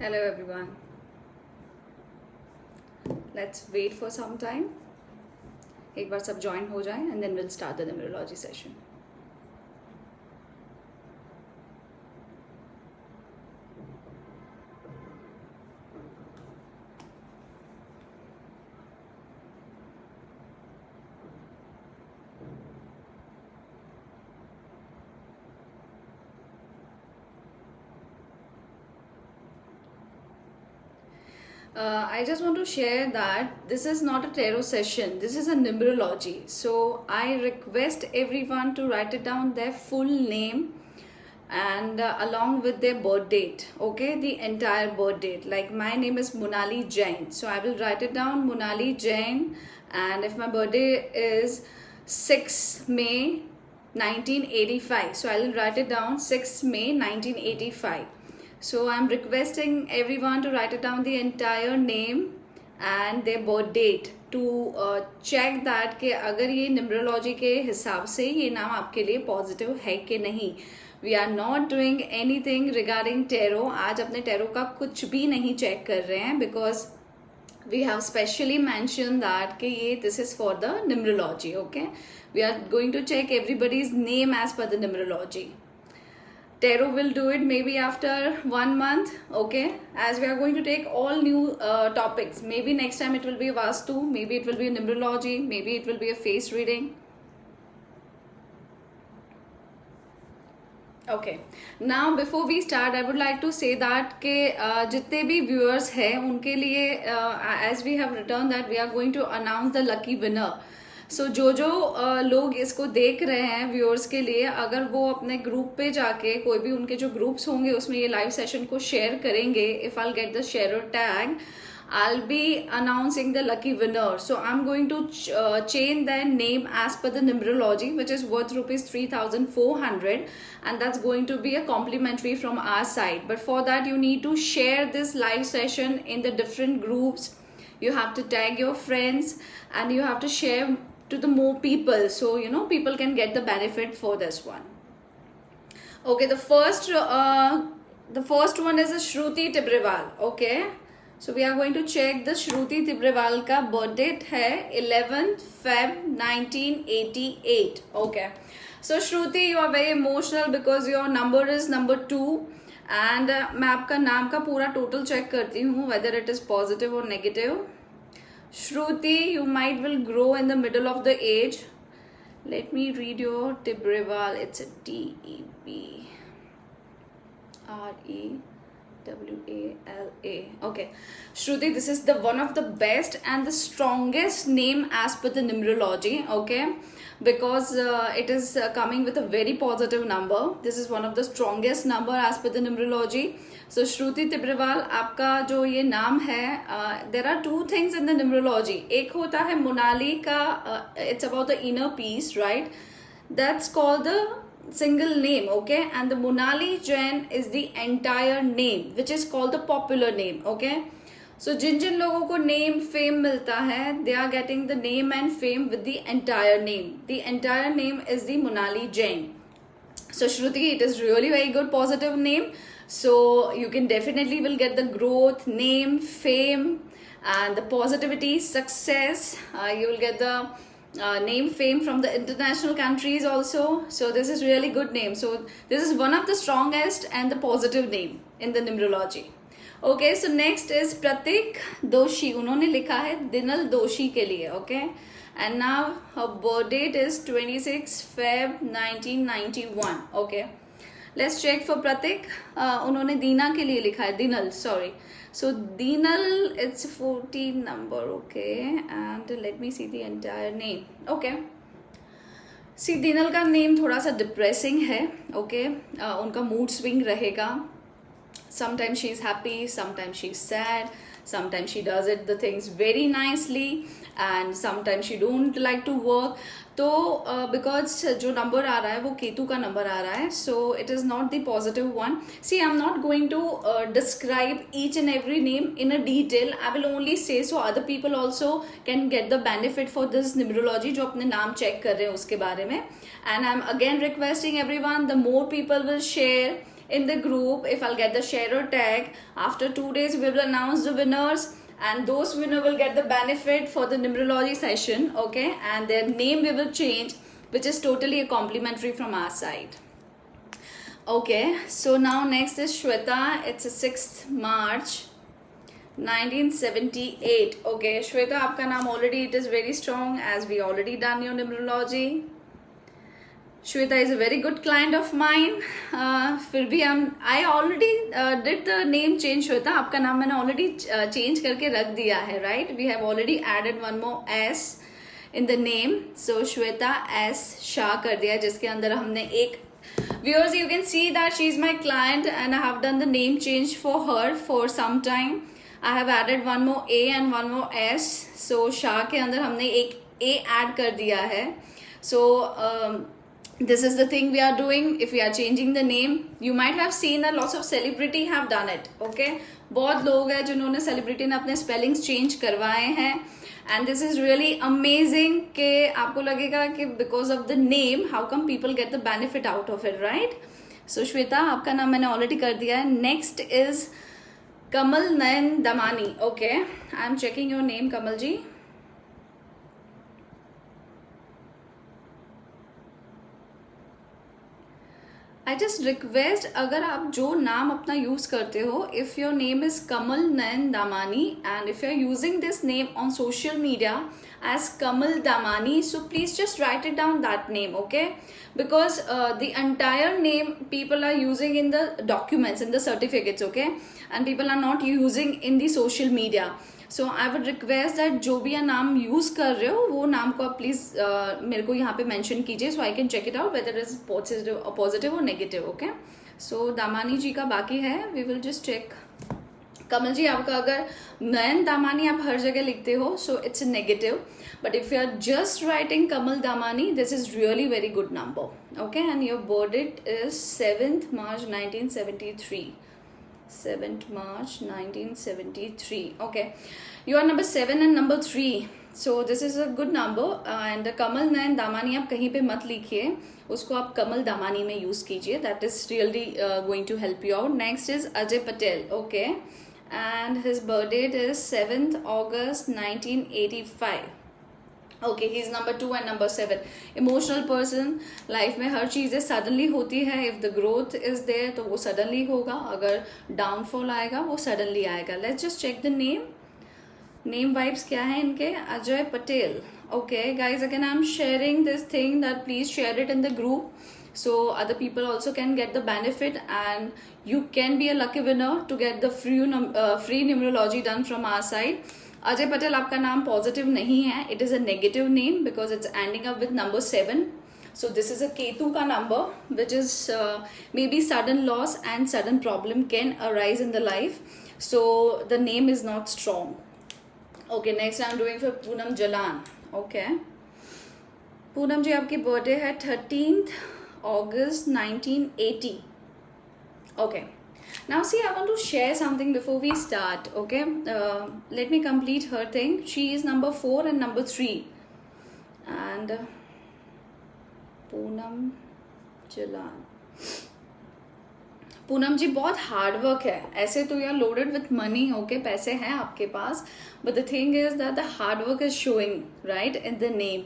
Hello everyone. Let's wait for some time. एक बार सब join हो जाए and then we'll start the numerology session. I just want to share that this is not a tarot session, this is a numerology. So I request everyone to write it down their full name and along with their birth date, okay, the entire birth date. Like my name is Monali Jain, so I will write it down, Monali Jain, and if my birthday is 6 May 1985, so I will write it down 6 May 1985. So I'm requesting everyone to write it down the entire name and their birth date to check that कि अगर ये numerology के हिसाब से ये नाम आपके लिए पॉजिटिव है कि नहीं. We are not doing anything regarding tarot. आज अपने टेरो का कुछ भी नहीं चेक कर रहे हैं because we have specially mentioned that कि ये this is for the numerology. Okay, we are going to check everybody's name as per the numerology. Tarot will do it maybe after 1 month, okay, as we are going to take all new topics. Maybe next time it will be Vastu, maybe it will be a numerology, maybe it will be a face reading. Okay, now before we start I would like to say that के जितने भी viewers हैं उनके लिए as we have written that we are going to announce the lucky winner. सो जो लोग इसको देख रहे हैं व्यूअर्स के लिए, अगर वो अपने ग्रुप पे जाके कोई भी उनके जो ग्रुप्स होंगे उसमें ये लाइव सेशन को शेयर करेंगे, if I get the share tag I'll be announcing the lucky winner. So I'm going to change their name as per the numerology, which is worth rupees 3,400, and that's going to be a complimentary from our side. But for that you need to share this live session in the different groups. You have to tag your friends and you have to share to the more people, so you know people can get the benefit for this one. Okay, the first one is a Shruti Tibrewal. Okay, so we are going to check the Shruti Tibrewal ka birth date hai 11th Feb 1988. Okay, so Shruti, you are very emotional because your number is number 2 and मैं आपका नाम का पूरा total check करती हूँ whether it is positive or negative. Shruti, you might will grow in the middle of the age. Let me read your Tibrewal. It's a T-E-B-R-E-W-A-L-A. Okay, Shruti, this is the one of the best and the strongest name as per the numerology. Okay, because it is coming with a very positive number. This is one of the strongest number as per the numerology. So Shruti Tibrewal, आपका जो ये नाम है, there are two things in the numerology. एक होता है मोनाली का, it's about the inner peace, right? That's called the single name, okay? And the Monali Jain is the entire name, which is called the popular name, okay? So जिन लोगों को name fame मिलता है, they are getting the name and fame with the entire name. The entire name is the Monali Jain. So Shruti, it is really very good positive name. So you can definitely will get the growth, name, fame, and the positivity, success. You will get the name, fame from the international countries also. So this is really good name. So this is one of the strongest and the positive name in the numerology. Okay, so next is Pratik Doshi. उन्होंने लिखा है दिनल दोशी के लिए. Okay, and now her birth date is 26 Feb 1991. Okay. Let's check for Pratik. उन्होंने दीना के लिए लिखा है, दिनल, sorry. So Dinal, it's 14 number, okay. And let me see the entire name. Okay. See, Dinal का नेम थोड़ा सा डिप्रेसिंग है, okay. उनका मूड स्विंग रहेगा. Sometimes she's happy, sometimes she's sad, sometimes she does it the things very nicely, and sometimes she don't like to work. तो because जो number आ रहा है वो केतु का नंबर आ रहा है, so it is not the positive one. See I am not going to describe each and every name in a detail. I will only say so other people also can get the benefit for this numerology, जो अपने नाम check कर रहे हैं उसके बारे में. And I am again requesting every one, the more people will share in the group, if I'll get the sharer tag, after 2 days we will announce the winners, and those winner will get the benefit for the numerology session, okay, and their name we will change, which is totally a complimentary from our side. Okay, so now next is Shweta. It's a 6th March 1978. Okay, Shweta, आपका नाम already it is very strong, as we already done your numerology. Shweta is a very good client of mine. फिर भी I already did the name change. Shweta, आपका नाम मैंने already change करके रख दिया है, right? We have already added one more S in the name. So Shweta S Shah कर दिया, जिसके अंदर हमने एक viewers, you can see that she is my client and I have done the name change for her for some time. I have added one more A and one more S. So Shah के अंदर हमने एक A add कर दिया है. So this is the thing we are doing. If we are changing the name, you might have seen that lots of celebrity have done it. Okay, बहुत लोग हैं जिन्होंने celebrity ने अपने spellings change करवाए हैं, and this is really amazing कि आपको लगेगा कि because of the name, how come people get the benefit out of it, right? So Shweta, आपका नाम मैंने already कर दिया है. Next is Kamal Nayan Damani. Okay, I am checking your name, Kamal ji. I just request, अगर आप जो नाम अपना यूज करते हो, if your name is Kamal Nayan Damani and if you are using this name on social media as Kamal Damani, so please just write it down, that name, okay? Because the entire name people are using in the documents, in the certificates, okay? And people are not using in the social media. So I would request that जो भी आप नाम use कर रहे हो वो नाम को आप प्लीज मेरे को यहाँ पे मेंशन कीजिए, so I can check it out whether it is positive or negative, okay? So Damani जी का बाकी है, we will just check. कमल जी, आपका अगर नयन दामानी आप हर जगह लिखते हो, so it's negative, but if you are just writing Kamal Damani, this is really very good number, okay? And your birth date is 7th March 1973. 7th March 1973. Okay, you are number 7 and number 3, so this is a good number. And कमल नयन दामानी आप कहीं पे मत लिखिए, उसको आप कमल दामानी में use कीजिए. That is really going to help you out. Next is Ajay Patel. Okay, and his birth date is 7th August 1985. Okay, he is number 2 and number 7. Emotional person. Life में हर चीज़ें सडनली होती है. If the growth is there तो वो suddenly होगा, अगर downfall आएगा वो सडनली आएगा. Let's just check the name vibes क्या है इनके. Ajay Patel. Okay guys, again I am sharing this thing, that please share it in the group so other people also can get the benefit and you can be a lucky winner to get the free numerology done from our side. Ajay Patel, आपका नाम positive नहीं है, it is a negative name because it's ending up with number 7. So this is a Ketu का number, which is maybe sudden loss and sudden problem can arise in the life. So the name is not strong. Okay, next I'm doing for Poonam Jalan. Okay, Poonam जी, आपकी birthday है 13th August 1980. Okay, now see, I want to share something before we start. Okay, let me complete her thing. She is number 4 and number 3. And Poonam Jalan. Poonam जी, बहुत hard work है. ऐसे तो यार loaded with money, okay, पैसे हैं आपके पास, but the thing is that the hard work is showing right in the name.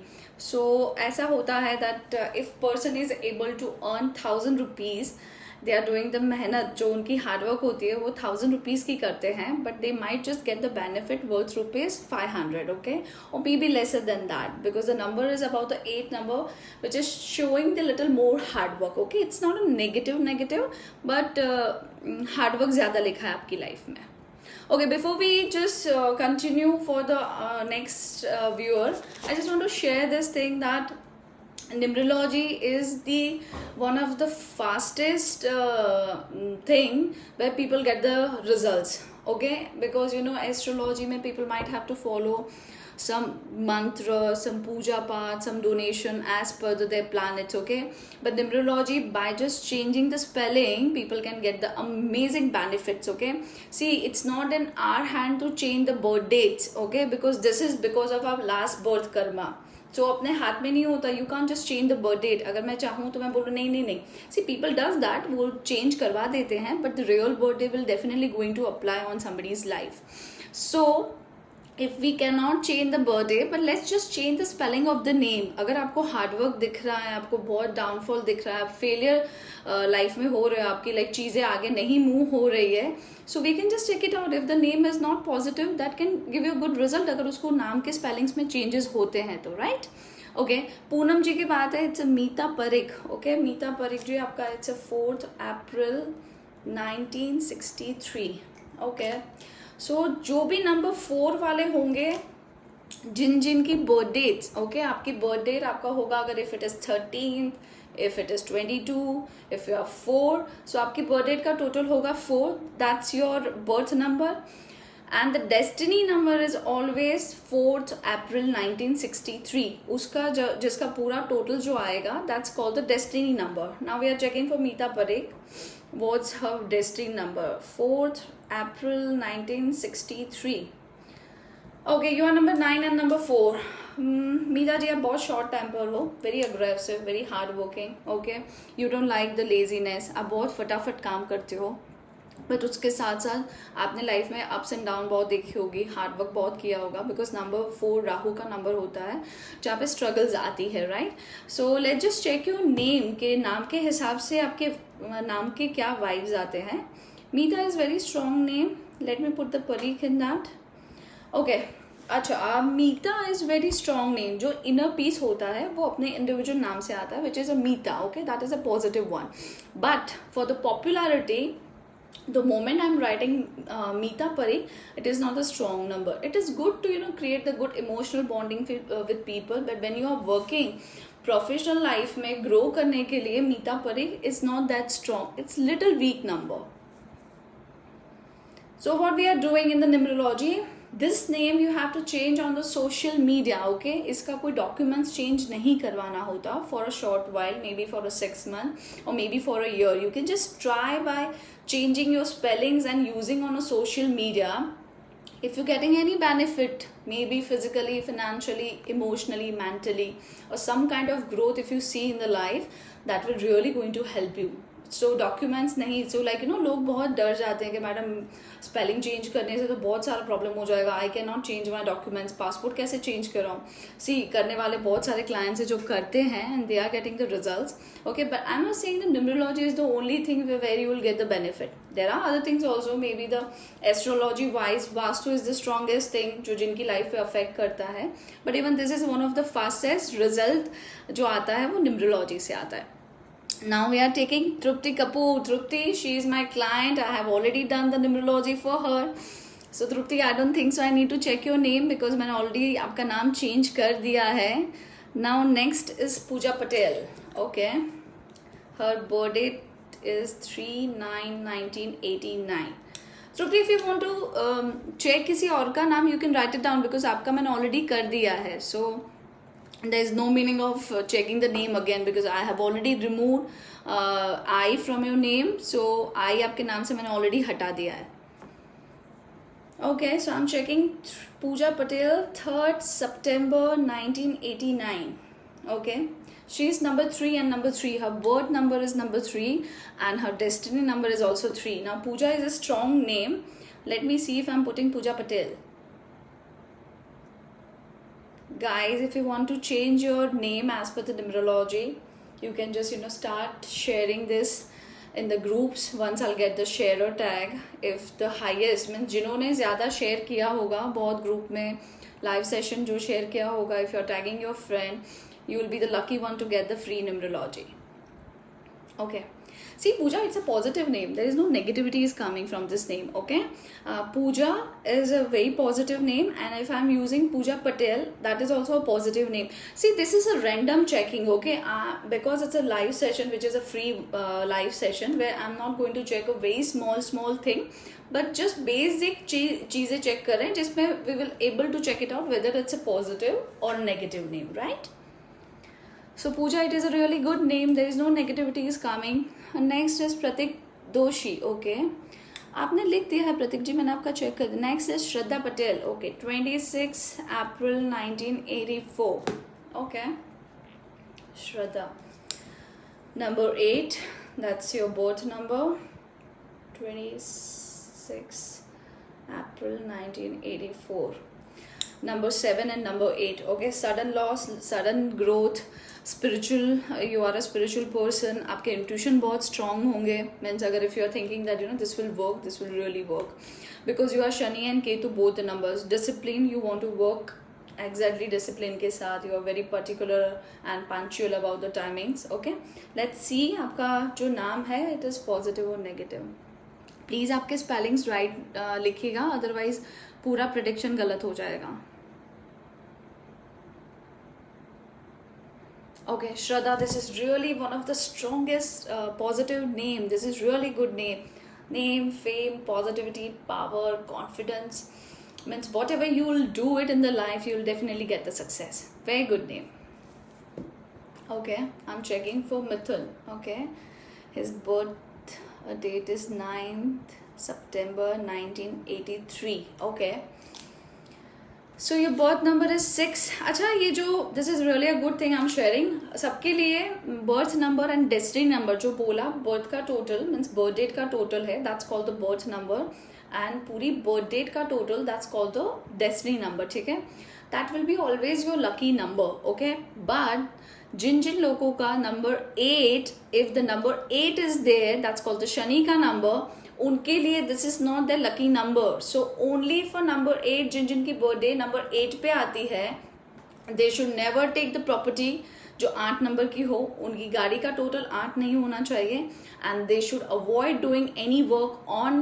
So ऐसा होता है that if person is able to earn 1000 rupees, they are doing the मेहनत, जो उनकी हार्डवर्क होती है वो 1000 रुपीज की करते हैं, but they might just get the benefit worth ₹500, okay, और may be lesser than that, because the number is about the 8 number which is showing the little more hard work. Okay, it's not a negative but hard work ज्यादा लिखा है आपकी life में. Okay, before we just continue for the next viewer, I just want to share this thing that numerology is the one of the fastest thing where people get the results. Okay, because you know astrology mein people might have to follow some mantra, some puja path, some donation as per their planets. Okay, but numerology, by just changing the spelling, people can get the amazing benefits. Okay, see, it's not in our hand to change the birth dates. Okay, because this is because of our last birth karma. सो अपने हाथ में नहीं होता. You can just change the birth date. अगर मैं चाहूँ तो मैं बोलूँ नहीं नहीं नहीं. सी पीपल डज दैट, वो चेंज करवा देते हैं, but the real birthday will definitely going to apply on somebody's life. So if we cannot change the birthday, but let's just change the spelling of the name. अगर आपको hard work दिख रहा है, आपको बहुत डाउनफॉल दिख रहा है, आप फेलियर लाइफ में हो रहे हो, आपकी लाइक चीज़ें आगे नहीं मूव हो रही है, so we can just check it out. If the name is not positive, that can give you good result अगर उसको नाम के स्पेलिंग्स में चेंजेस होते हैं तो, राइट. ओके, पूनम जी की बात है. It's a Meeta Parikh. Okay, मीता परिक जी आपका इट्स अ 4 अप्रैल 1963. ओके, सो जो भी नंबर 4 वाले होंगे, जिन जिन की बर्थ डेट्स, ओके, आपकी बर्थ डेट आपका होगा अगर if it is 13, if it is 22, if you are 4, so आपकी बर्थ डेट का टोटल होगा 4. That's your birth number. And the destiny number is always 4 April 1963. उसका जिसका पूरा टोटल जो आएगा, that's called the destiny number. Now we are checking for Meeta Parekh. What's her destiny number? 4th April 1963. Okay, you are number 9 and number 4. मीता जी, आप बहुत short temper हो, very aggressive, very hard working. Okay, you don't like the laziness. आप बहुत फटाफट काम करते हो, but उसके साथ साथ आपने लाइफ में अप्स एंड डाउन बहुत देखी होगी, हार्डवर्क बहुत किया होगा, बिकॉज नंबर 4 राहु का नंबर होता है जहाँ पे स्ट्रगल्स आती है, right. So let's just check your name. के नाम के हिसाब से आपके नाम के क्या वाइब्स आते हैं. Meeta is very strong name. Let me put the Parikh in that. Okay, अच्छा, Meeta is very strong name. जो इनर पीस होता है वो अपने इंडिविजुअल नाम से आता है, which is a Meeta. Okay, that is a positive one. But for the popularity, the moment I'm writing Meeta Parikh, it is not a strong number. It is good to create the good emotional bonding with people, but when you are working professional life में grow करने के लिए Meeta Parikh is not that strong. It's little weak number. So what we are doing in the numerology, this name you have to change on the social media. Okay, इसका कोई documents change नहीं करवाना होता for a short while, maybe for a 6 month or maybe for a year. You can just try by changing your spellings and using on a social media. If you're getting any benefit, maybe physically, financially, emotionally, mentally, or some kind of growth if you see in the life, that will really going to help you. So documents नहीं, so like लोग बहुत डर जाते हैं कि madam spelling change करने से तो बहुत सारा प्रॉब्लम हो जाएगा, I can not change my documents, passport कैसे चेंज कराऊँ. सी, करने वाले बहुत सारे क्लाइंट्स हैं जो करते हैं and they are getting the results. Okay, but I am not saying the numerology is the only thing where you will get the benefit. There are other things also, may be the astrology wise vastu is the strongest thing जो जिनकी life पे affect करता है, but even this is one of the fastest result जो आता है वो numerology से आता है. Now we are taking Trupti Kapoor. Trupti, she is my client. I have already done the numerology for her. So Trupti, I don't think so I need to check your name because मैंने already आपका नाम change कर दिया है. Now next is Pooja Patel. Okay, her birth date is 3/9/1989. Trupti, if you want to check किसी और का नाम, you can write it down because आपका मैंने already कर दिया है. So there is no meaning of checking the name again because I have already removed I from your name. So I आपके नाम से मैंने already हटा दिया है. Okay, so I'm checking Pooja Patel, 3rd September 1989. Okay, she is number 3 and number 3. Her birth number is number 3 and her destiny number is also 3. Now Pooja is a strong name. Let me see if I'm putting Pooja Patel. Guys, if you want to change your name as per the numerology, you can just start sharing this in the groups. Once I'll get the sharer tag, if the highest means जिन्होंने ज़्यादा share किया होगा बहुत group में live session जो share किया होगा, if you're tagging your friend, you will be the lucky one to get the free numerology. Okay, See, Pooja, it's a positive name. There is no negativity is coming from this name, okay? Pooja is a very positive name, and if I'm using Pooja Patel, that is also a positive name. See, this is a random checking, okay? Because it's a live session, which is a free live session, where I'm not going to check a very small thing, but just basic चीज़ें check करें, जिसमें we will able to check it out whether it's a positive or negative name, right? So Pooja, it is a really good name. There is no negativity is coming. And next is Pratik Doshi. Okay, आपने लिख दिया है प्रतीक जी, मैंने आपका check कर दिया. Next is Shraddha Patel. Okay, 26 April 1984. Okay, Shraddha. Number 8. That's your birth number. 26 April 1984. Number 7 and number 8. Okay, sudden loss, sudden growth, spiritual, you are a spiritual person. आपके intuition बहुत strong होंगे. Means अगर if you are thinking that this will work, this will really work, because you are Shani and Ketu both the numbers. Discipline, you want to work exactly discipline के साथ. You are very particular and punctual about the timings. Okay, let's see आपका जो नाम है it is positive or negative. Please आपके spellings right लिखिएगा, otherwise पूरा prediction गलत हो जाएगा. Okay, Shraddha, this is really one of the strongest positive name. This is really good name. Name, fame, positivity, power, confidence. Means whatever you will do it in the life, you will definitely get the success. Very good name. Okay, I'm checking for Mithun. Okay, his birth date is 9th September 1983. Okay. So your birth number is 6. अच्छा, ये जो this is really a good thing I'm sharing. सबके लिए birth number and destiny number जो बोला, birth का total means birth date का total है, that's called the birth number, and पूरी birth date का total that's called the destiny number. ठीक है, that will be always your lucky number. Okay, but जिन लोगों का number 8, if the number 8 is there, that's called the Shani का number, उनके लिए this is not the lucky number. So only for number 8, जिन की birthday number 8 पे आती है, they should never take the property जो 8 नंबर की हो. उनकी गाड़ी का टोटल 8 नहीं होना चाहिए, and they should avoid doing any work on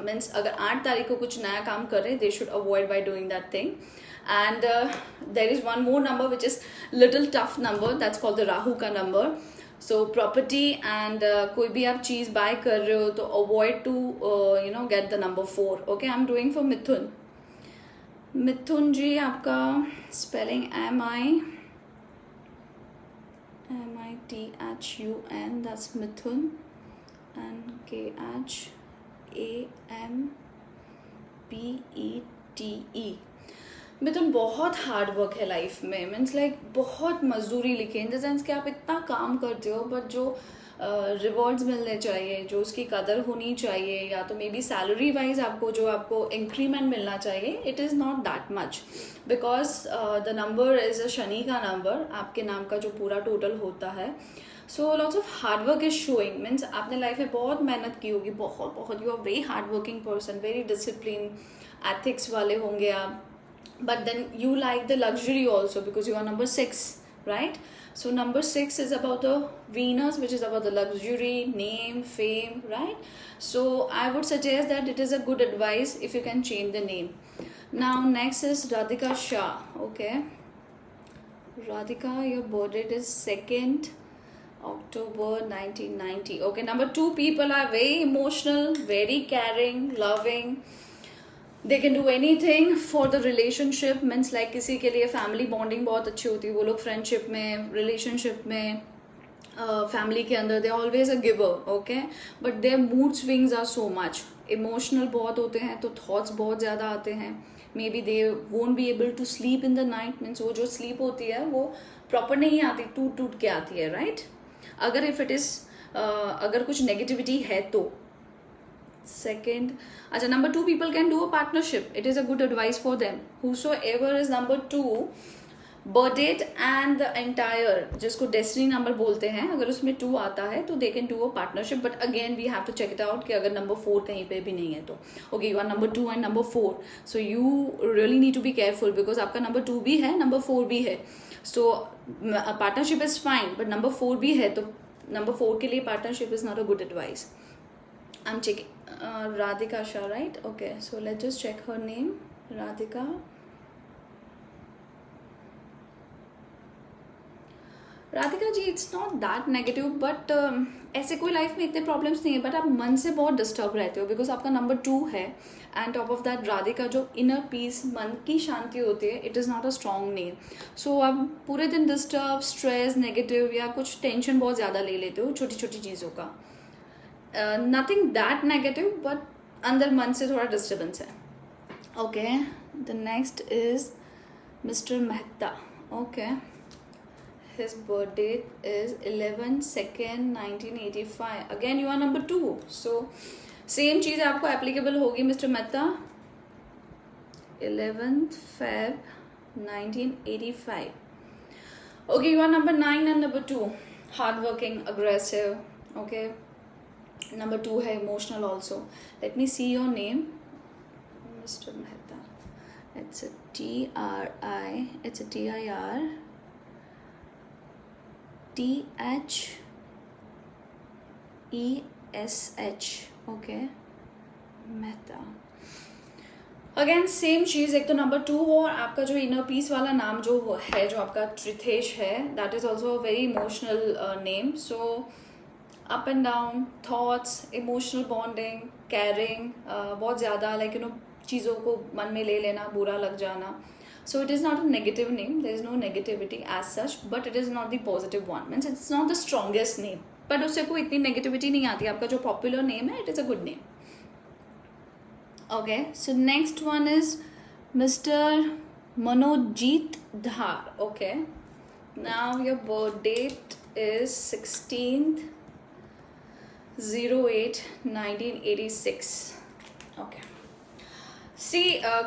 means अगर 8 तारीख को कुछ नया काम कर रहे, they should avoid by doing that thing. And there is one more number which is little tough number, that's called the Rahu का नंबर. सो प्रॉपर्टी एंड कोई भी आप चीज़ बाय कर रहे हो तो avoid to get the number 4. Okay, I am doing for Mithun. Mithun ji, आपका spelling MITHUN, that's Mithun, and KHAMPETE. Mithun, बहुत हार्ड वर्क है लाइफ में. मीन्स लाइक बहुत मजदूरी लिखे, इन द सेंस कि आप इतना काम करते हो, बट जो रिवॉर्ड्स मिलने चाहिए, जो उसकी कदर होनी चाहिए, या तो मे बी सैलरी वाइज आपको इंक्रीमेंट मिलना चाहिए, it is not that much, because the number is a Shani का नंबर, आपके नाम का जो पूरा टोटल होता है. So lots of hard work is showing. Means आपने लाइफ में बहुत मेहनत की होगी, बहुत. You are very hard working person, very discipline, ethics वाले होंगे आप. But then you like the luxury also because you are number 6, right? So number 6 is about the Venus, which is about the luxury, name, fame, right? So I would suggest that it is a good advice if you can change the name. Now next is Radhika Shah. Okay, Radhika, your birth date is 2nd October 1990. Okay, number 2 people are very emotional, very caring, loving. They can do any thing for the relationship. Means like किसी के लिए family bonding बहुत अच्छी होती है, वो लोग friendship में, रिलेशनशिप में, फैमिली के अंदर they always a giver. Okay, but their mood swings are so much. Emotional बहुत होते हैं, तो थॉट्स बहुत ज़्यादा आते हैं. मे be they won't be able to sleep in the night. Means वो जो स्लीप होती है वो प्रॉपर नहीं आती, टूट के आती है, राइट? अगर इफ इट इज़ अगर कुछ नेगेटिविटी है तो. Second, अच्छा, number 2 people can do a partnership. It is a good advice for them. Whosoever is number 2, birth date and the entire, जिसको destiny number बोलते हैं, अगर उसमें 2 आता है तो they can do a partnership. But again we have to check it out कि अगर number 4 कहीं पे भी नहीं है तो. Okay, you are number 2 and number 4. So you really need to be careful because आपका number 2 भी है, number 4 भी है. So partnership is fine, but number 4 भी है तो number 4 के लिए partnership is not a good advice. I'm checking. Radhika Shah, right? Okay, so let's just check her name. Radhika. Radhika ji, it's not that negative, but ऐसे कोई life में इतने problems नहीं है, बट आप मन से बहुत डिस्टर्ब रहते हो बिकॉज आपका नंबर 2 है. And top of that Radhika, जो इनर पीस, मन की शांति होती है, it is not a strong name. So आप पूरे दिन डिस्टर्ब, स्ट्रेस, नेगेटिव या कुछ टेंशन बहुत ज़्यादा ले लेते हो छोटी छोटी चीज़ों का. नथिंग दैट नेगेटिव, बट अंदर मन से थोड़ा डिस्टर्बेंस है. Okay, the next is mister Mehta. Okay, his birth date is 11/2/1985. Again, you are number 2. So, same चीज़ आपको applicable होगी mister Mehta. 11th Feb 1985. Okay, you are number 9 and number 2. Hardworking, aggressive. Okay. Number 2 है emotional also. Let me see your name. Mr. Mehta. It's a T-R-I. It's a T-I-R. T-H-E-S-H. Okay, Mehta. Again same चीज़, एक तो number 2 हो और आपका जो inner piece वाला नाम जो है, जो आपका त्रिथेश है, that is also a very emotional name. So up and down thoughts, emotional bonding, caring, बहुत ज़्यादा लाइक चीज़ों को मन में ले लेना, बुरा लग जाना. So it is not a negative name. There is no negativity as such, but it is not the positive one. Means it's not the strongest name. But उससे कोई इतनी negativity नहीं आती. आपका जो popular name है, it is a good name. Okay. So next one is Mr. Manojit Dhar. Okay. Now your birth date is 16/08/1986. Okay. सी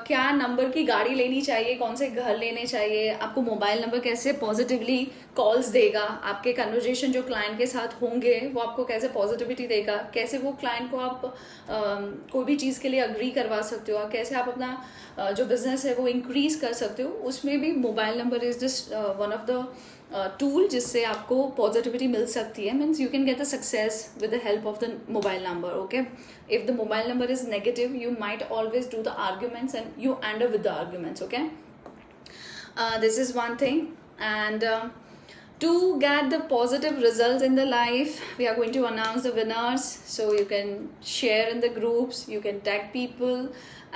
क्या number की गाड़ी लेनी चाहिए, कौन से घर लेने चाहिए, आपको मोबाइल नंबर कैसे पॉजिटिवली कॉल्स देगा, आपके कन्वर्जेशन जो क्लाइंट के साथ होंगे वो आपको कैसे पॉजिटिविटी देगा, कैसे वो क्लाइंट को आप कोई भी चीज़ के लिए अग्री करवा सकते हो, कैसे आप अपना जो बिजनेस है वो इंक्रीज कर सकते हो, उसमें भी mobile number is just one of the tool जिससे आपको पॉजिटिविटी मिल सकती है. Means you can get the success with the help of the mobile number. Okay, if the mobile number is negative, you might always do the arguments and you and up with the arguments. Okay, this is one thing. And to get the positive results in the life, we are going to announce the winners, so you can share in the groups, you can tag people,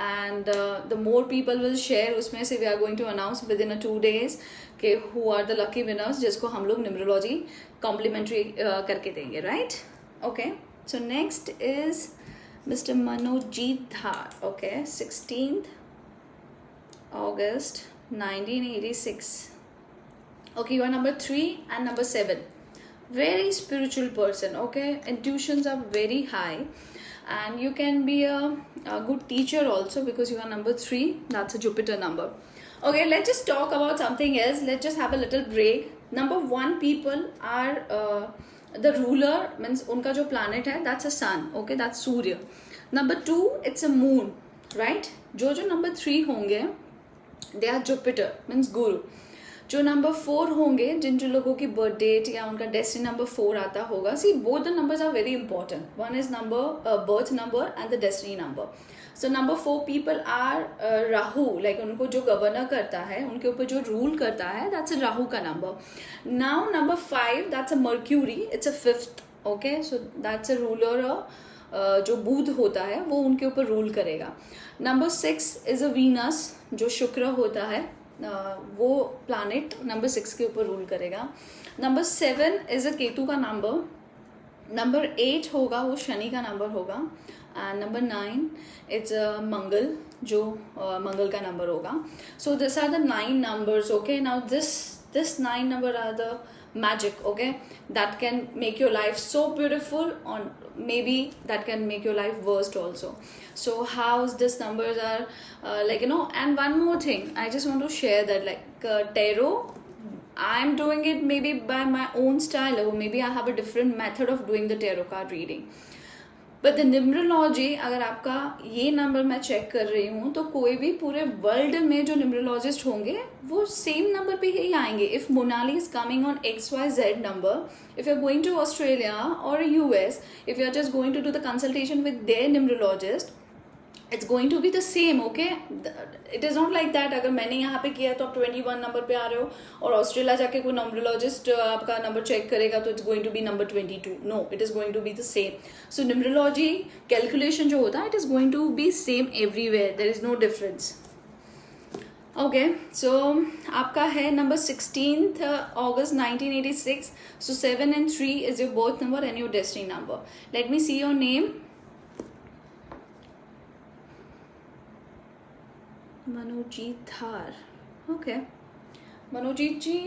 and the more people will share, उसमें से we are going to announce within 2 days कि who are the lucky winners जिसको हम लोग numerology complementary करके देंगे. Right? Okay, so next is mister Manojit Dhar. Okay, 16th August 1986. Okay, you are number 3 and number 7. Very spiritual person. Okay, intuitions are very high, and you can be a good teacher also because you are number 3. That's a Jupiter number. Okay, let's just talk about something else. Let's just have a little break. Number 1 people are the ruler, means उनका जो planet है, that's a sun. Okay, that's Surya. Number 2, it's a moon, right? जो number 3 होंगे, they are Jupiter, means Guru. जो number 4 होंगे, जिन जो लोगों की बर्थ डेट या उनका डेस्टिनी नंबर 4 आता होगा, see both the numbers are very important. One is number birth number and the destiny number. So number 4 people are Rahu, like उनको जो गवर्नर करता है, उनके ऊपर जो रूल करता है, दैट्स अ राहु का number. Now number 5, that's a mercury, it's a 5th. Okay, so that's a ruler, जो बुध होता है वो उनके ऊपर रूल करेगा. नंबर 6 इज अ वीनस, जो शुक्र होता है, वो प्लानिट नंबर 6 के ऊपर रूल करेगा. नंबर 7 इज अ केतु का नंबर. नंबर 8 होगा वो शनि का नंबर होगा. एंड नंबर 9 इट्स मंगल, जो मंगल का नंबर होगा. So this are the 9 numbers. Okay, now this 9 number are the magic, okay, that can make your life so beautiful, or maybe that can make your life worst also. So how's this numbers are like, and one more thing I just want to share, that like tarot, I'm doing it maybe by my own style, or maybe I have a different method of doing the tarot card reading. But the numerology, अगर आपका ये number मैं check कर रही हूँ तो कोई भी पूरे वर्ल्ड में जो न्यूमरोलॉजिस्ट होंगे वो सेम नंबर पे ही आएंगे. If Monali is coming on XYZ number, if you're going to Australia or US, if you're just going to do the consultation with their numerologist, it's going to be the same. Okay, it is not like that अगर मैंने यहाँ पे किया तो आप 21 number पे आ रहे हो और ऑस्ट्रेलिया जाके कोई न्यूमरोलॉजिस्ट आपका नंबर चेक करेगा तो it's going to be number 22. No, it is going to be the same. So numerology calculation जो होता है, it is going to be same everywhere. There is no difference. Okay, so आपका है number 16th August 1986. सो 7 and 3 is your birth number and your destiny number. Let me see your name. Manojit Dhar. Okay, Manojit ji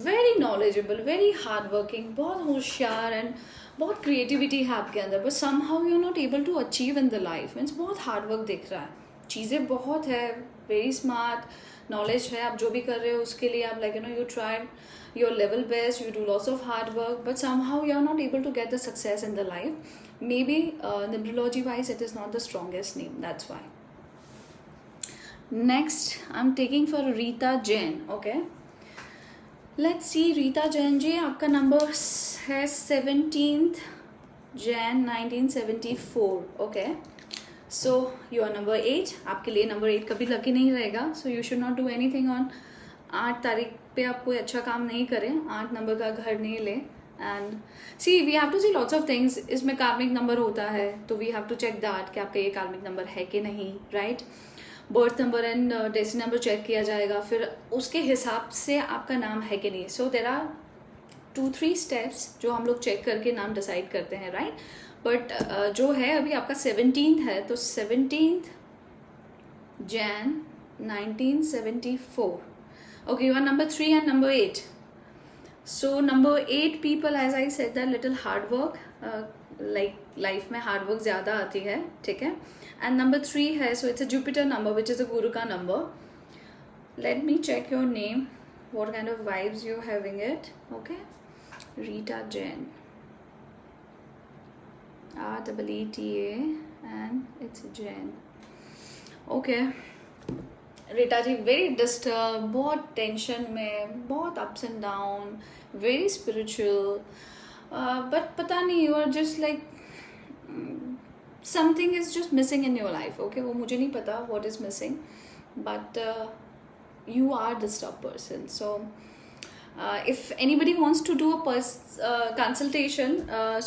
very knowledgeable, very hard working, बहुत होशियार and बहुत creativity है आपके अंदर, but somehow you are not able to achieve in the life. Means बहुत hard work दिख रहा है, चीज़ें बहुत है, वेरी स्मार्ट, नॉलेज है, आप जो भी कर रहे हो उसके लिए आप you tried your level best, you do lots of hard work, but somehow you are not able to get the success in the life. Maybe numerology wise it is not the strongest name, that's why. Next I'm taking for Rita Jain. Okay, let's see. Rita Jain जी, आपका number है 17th Jan 1974. Okay, so you are number 8. आपके लिए number 8 कभी lucky नहीं रहेगा, so you should not do anything on 8 तारीख पे. आप कोई अच्छा काम नहीं करें, 8 नंबर का घर नहीं ले. And see we have to see lots of things. इसमें कार्मिक नंबर होता है तो we have to check that कि आपका ये कार्मिक नंबर है कि नहीं, right. Birth number and destiny number check किया जाएगा, फिर उसके हिसाब से आपका नाम है कि नहीं. सो देर आर 2-3 स्टेप्स जो हम लोग चेक करके नाम डिसाइड करते हैं, राइट. बट जो है अभी आपका 17th है, तो 17th Jan 1974. Okay, you are number 3 and number 8. So number 8 people, as I said, that little hard work, like life में hard work ज़्यादा आती है, ठीक है. And number 3 है, so it's a Jupiter number, which is a Guru का number. Let me check your name, what kind of vibes you're having it. Okay, Rita Jain, REETA, and it's Jain. Okay. Rita ji very disturb, बहुत tension में, बहुत ups and down, very spiritual, but पता नहीं, you are just like something is just missing in your life. Okay, वो मुझे नहीं पता what is missing, but you are disturbed person. So if anybody wants to do a consultation,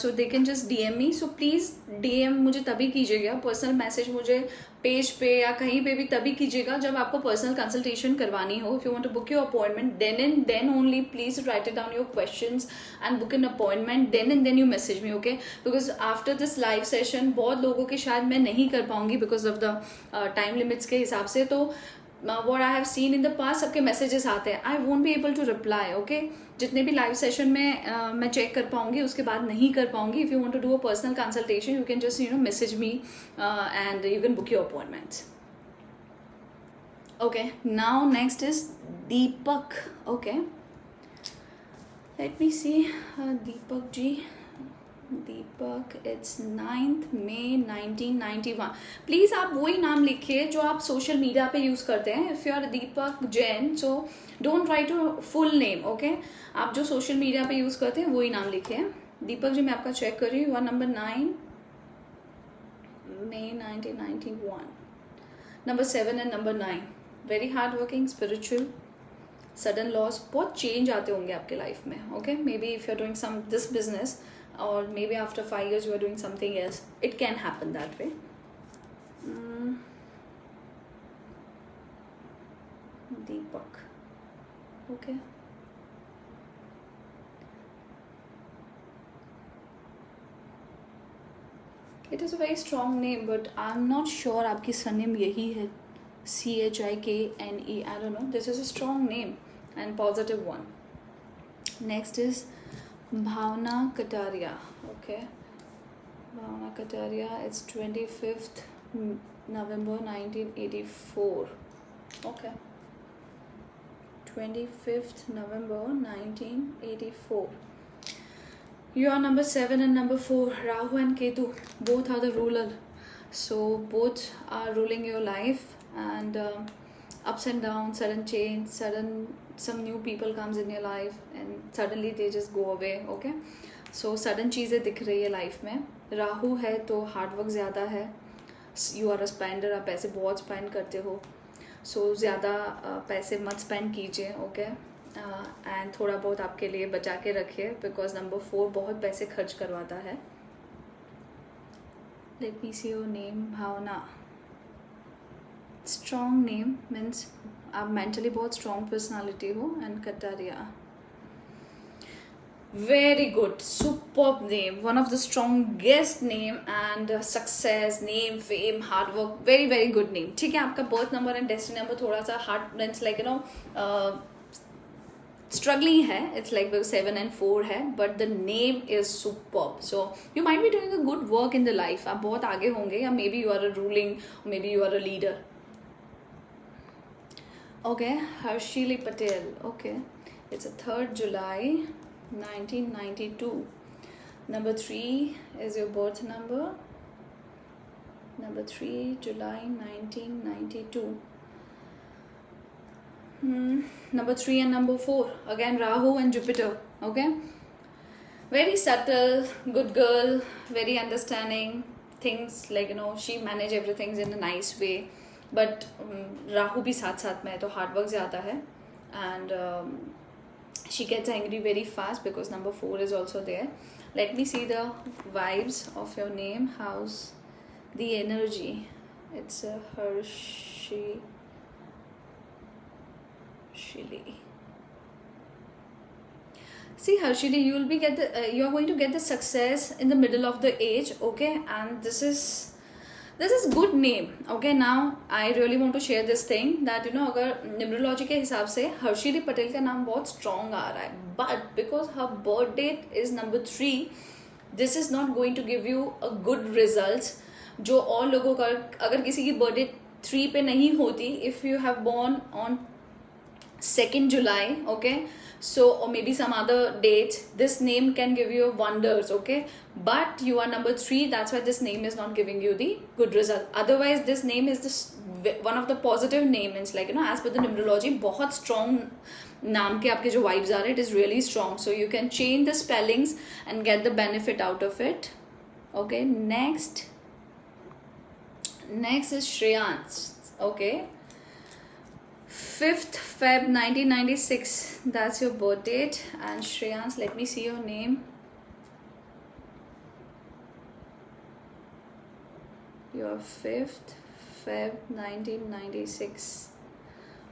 so they can just DM me. So please DM मुझे तभी कीजिएगा, personal message मुझे page पे या कहीं पे भी तभी कीजिएगा जब आपको पर्सनल कंसल्टेशन करवानी हो. If you want to book your appointment, then and then only please write it down your questions and book an appointment. Then and then you message me. Okay, because after this live session बहुत लोगों के शायद मैं नहीं कर पाऊंगी because of the time limits के हिसाब से. तो what I have seen in the past, सबके मैसेजेस आते हैं, I won't be able to reply. Okay, जितने भी लाइव सेशन में मैं चेक कर पाऊंगी, उसके बाद नहीं कर पाऊंगी. If you want to do a personal consultation, you can just message me and you can book your appointments. Okay, now next is Deepak. Okay, let me see. Deepak ji, Deepak, it's 9th May 1991. Please आप वही नाम लिखिए जो आप social media पे use करते हैं. If you are Deepak Jain, so don't write your full name. Okay, आप जो सोशल मीडिया पे यूज़ करते हैं वही नाम लिखिए. दीपक जी, मैं आपका चेक कर रही हूँ. One number 9 May 1991, number 7 and number 9. Very hard working, spiritual, sudden loss, बहुत चेंज आते होंगे आपके लाइफ में. Okay, maybe if you are doing some this business, or maybe after 5 years you are doing something else. It can happen that way. Deepak. Okay. It is a very strong name, but I'm not sure आपकी surname यही है, CHIKNE. I don't know. This is a strong name and positive one. Next is Bhavna Kataria. Okay, Bhavna Kataria, it's 25th November 1984. Okay, 25th November 1984. You are number 7 and number 4, Rahu and Ketu. Both are the ruler. So both are ruling your life, and ups and downs, sudden change, some new people comes in your life and suddenly they just go away. Okay, so sudden चीज़ें दिख रही है life में. राहु है तो hard work ज़्यादा है. You are a Spender, आप पैसे बहुत स्पेंड करते हो. सो ज़्यादा पैसे मत स्पेंड कीजिए. ओके, एंड थोड़ा बहुत आपके लिए बचा के रखिए, बिकॉज नंबर 4 बहुत पैसे खर्च करवाता है. Let me see your name. Bhavna. Strong name means आप मेंटली बहुत स्ट्रॉन्ग पर्सनालिटी हो. And Kataria. Very good, superb name, one of the strongest name, and success, name, fame, hard work, very very good name. ठीक है, आपका birth number and destiny number थोड़ा सा hard, it's like struggling है. It's like 7 and 4 है, but the name is superb. So you might be doing a good work in the life. आप बहुत आगे होंगे, या maybe you are a ruling, or maybe you are a leader. Okay, Harshili Patel. Okay, it's a 3rd July 1992. Number 3 is your birth number. Number 3, July 1992. Number 3 and number 4, again Rahu and Jupiter. Okay, very subtle, good girl, very understanding things, like she manage everything in a nice way, but Rahu भी साथ साथ में है, तो hard work ज़्यादा है, and she gets angry very fast because number 4 is also there. Let me see the vibes of your name house, the energy. It's a Hershey. See, Harshili, you will be you are going to get the success in the middle of the age. Okay, and this is good name. Okay, now I really want to share this thing that अगर numerology के हिसाब से हर्षिली पटेल का नाम बहुत strong आ रहा है, but because her birth date is number 3, this is not going to give you a good results. जो और लोगों का, अगर किसी की बर्थ डेट 3 पे नहीं होती, if you have born on 2nd July, okay, so or maybe some other dates, this name can give you wonders. Okay, but you are number 3, that's why this name is not giving you the good result. Otherwise this name is this one of the positive name. It's like as per the numerology, बहुत strong नाम के आपके जो vibes are, it is really strong, so you can change the spellings and get the benefit out of it. Okay, next is Shreyans. Okay, 5th Feb 1996, that's your birth date. And Shreyans, let me see your name. Your 5th Feb 1996.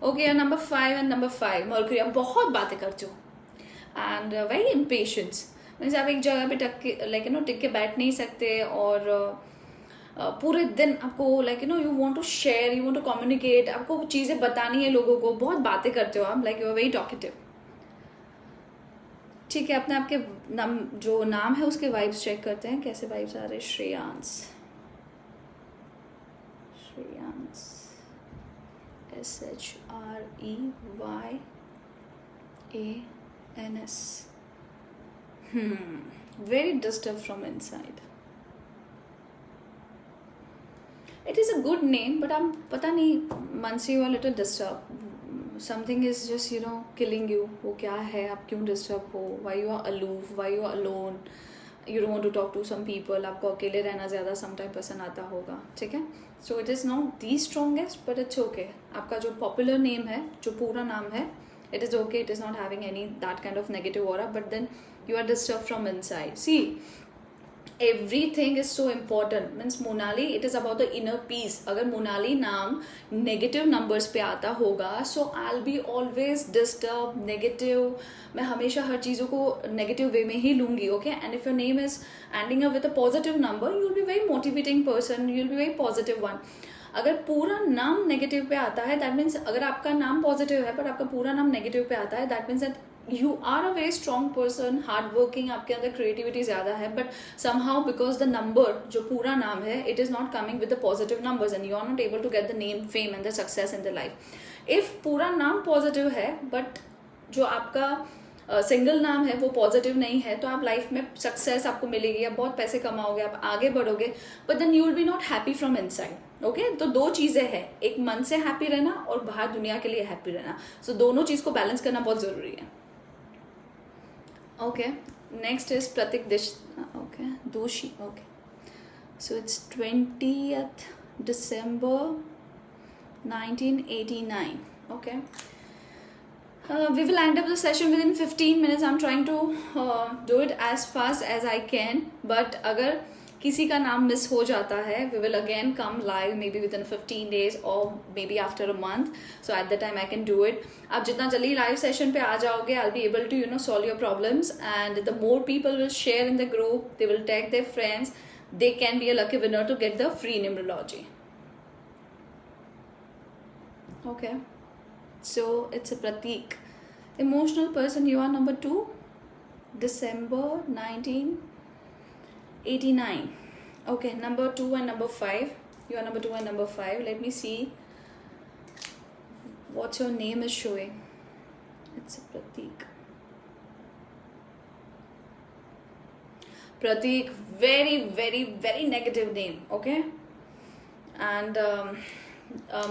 Okay, your number 5 and number 5, Mercury. आप बहुत बातें करते हो, and very impatient. Means आप एक जगह पे टिक के बैठ नहीं सकते, और पूरे दिन आपको you want to share, you want to communicate, आपको चीज़ें बतानी है लोगों को, बहुत बातें करते हो आप, यू आर वेरी टॉकेटिव. ठीक है, अपने आपके जो नाम है उसके वाइब्स चेक करते हैं, कैसे वाइब्स आ रहे हैं. Shreyans SHREYANS. Very disturbed from inside. It is a good name, but I'm पता नहीं, मन से you are little disturbed. Something is just killing you. वो क्या है, आप क्यों डिस्टर्ब हो, why you are aloof, why you are alone, you don't want to talk to some people, आपको अकेले रहना ज़्यादा sometime पसंद आता होगा. ठीक है, so it is not the strongest, but it's okay. आपका जो popular name है, जो पूरा नाम है, it is okay, it is not having any that kind of negative aura, but then you are disturbed from inside. See, everything is so important. Means Monali, it is about the inner peace. अगर मोनाली नाम negative numbers पे आता होगा, so I'll be always disturbed, negative. मैं हमेशा हर चीज़ों को negative way में ही लूँगी. Okay, and if your name is ending up with a positive number, you'll be very motivating person, you'll be very positive one. अगर पूरा नाम नेगेटिव पे आता है, दैट मीन्स अगर आपका नाम पॉजिटिव है पर आपका पूरा नाम नेगेटिव पे आता है, that means that you are a very strong person, hard working, आपके अंदर क्रिएटिविटी ज़्यादा है, but somehow because the number जो पूरा नाम है, it is not coming with the positive numbers, and you are not able to get the name, fame and the success in the life. If पूरा नाम positive है but जो आपका single नाम है वो पॉजिटिव नहीं है, तो आप लाइफ में सक्सेस आपको मिलेगी, आप बहुत पैसे कमाओगे, आप आगे बढ़ोगे, but then you will be not happy from inside. Okay, तो दो चीजें हैं, एक मन से हैप्पी रहना और बाहर दुनिया के लिए हैप्पी रहना। सो दोनों चीज को बैलेंस करना बहुत जरूरी है। ओके, नेक्स्ट इज प्रतीक दोषी। Okay, so it's 20th December 1989. Okay. We will end up the session within 15 minutes. I'm trying to do it as fast as I can. But अगर किसी का नाम मिस हो जाता है, we will again come live maybe within 15 days or maybe after a month. So at that time I can do it. आप जितना जल्दी live session पे आ जाओगे, I'll be able to solve your problems. And the more people will share in the group, they will tag their friends, they can be a lucky winner to get the free numerology. Okay, so it's a Pratik. Emotional person, you are number 2, December 1989. Okay, number 2 and number 5. You are number 2 and number 5. Let me see what your name is showing. It's a Pratik. Pratik, very, very, very negative name. Okay, and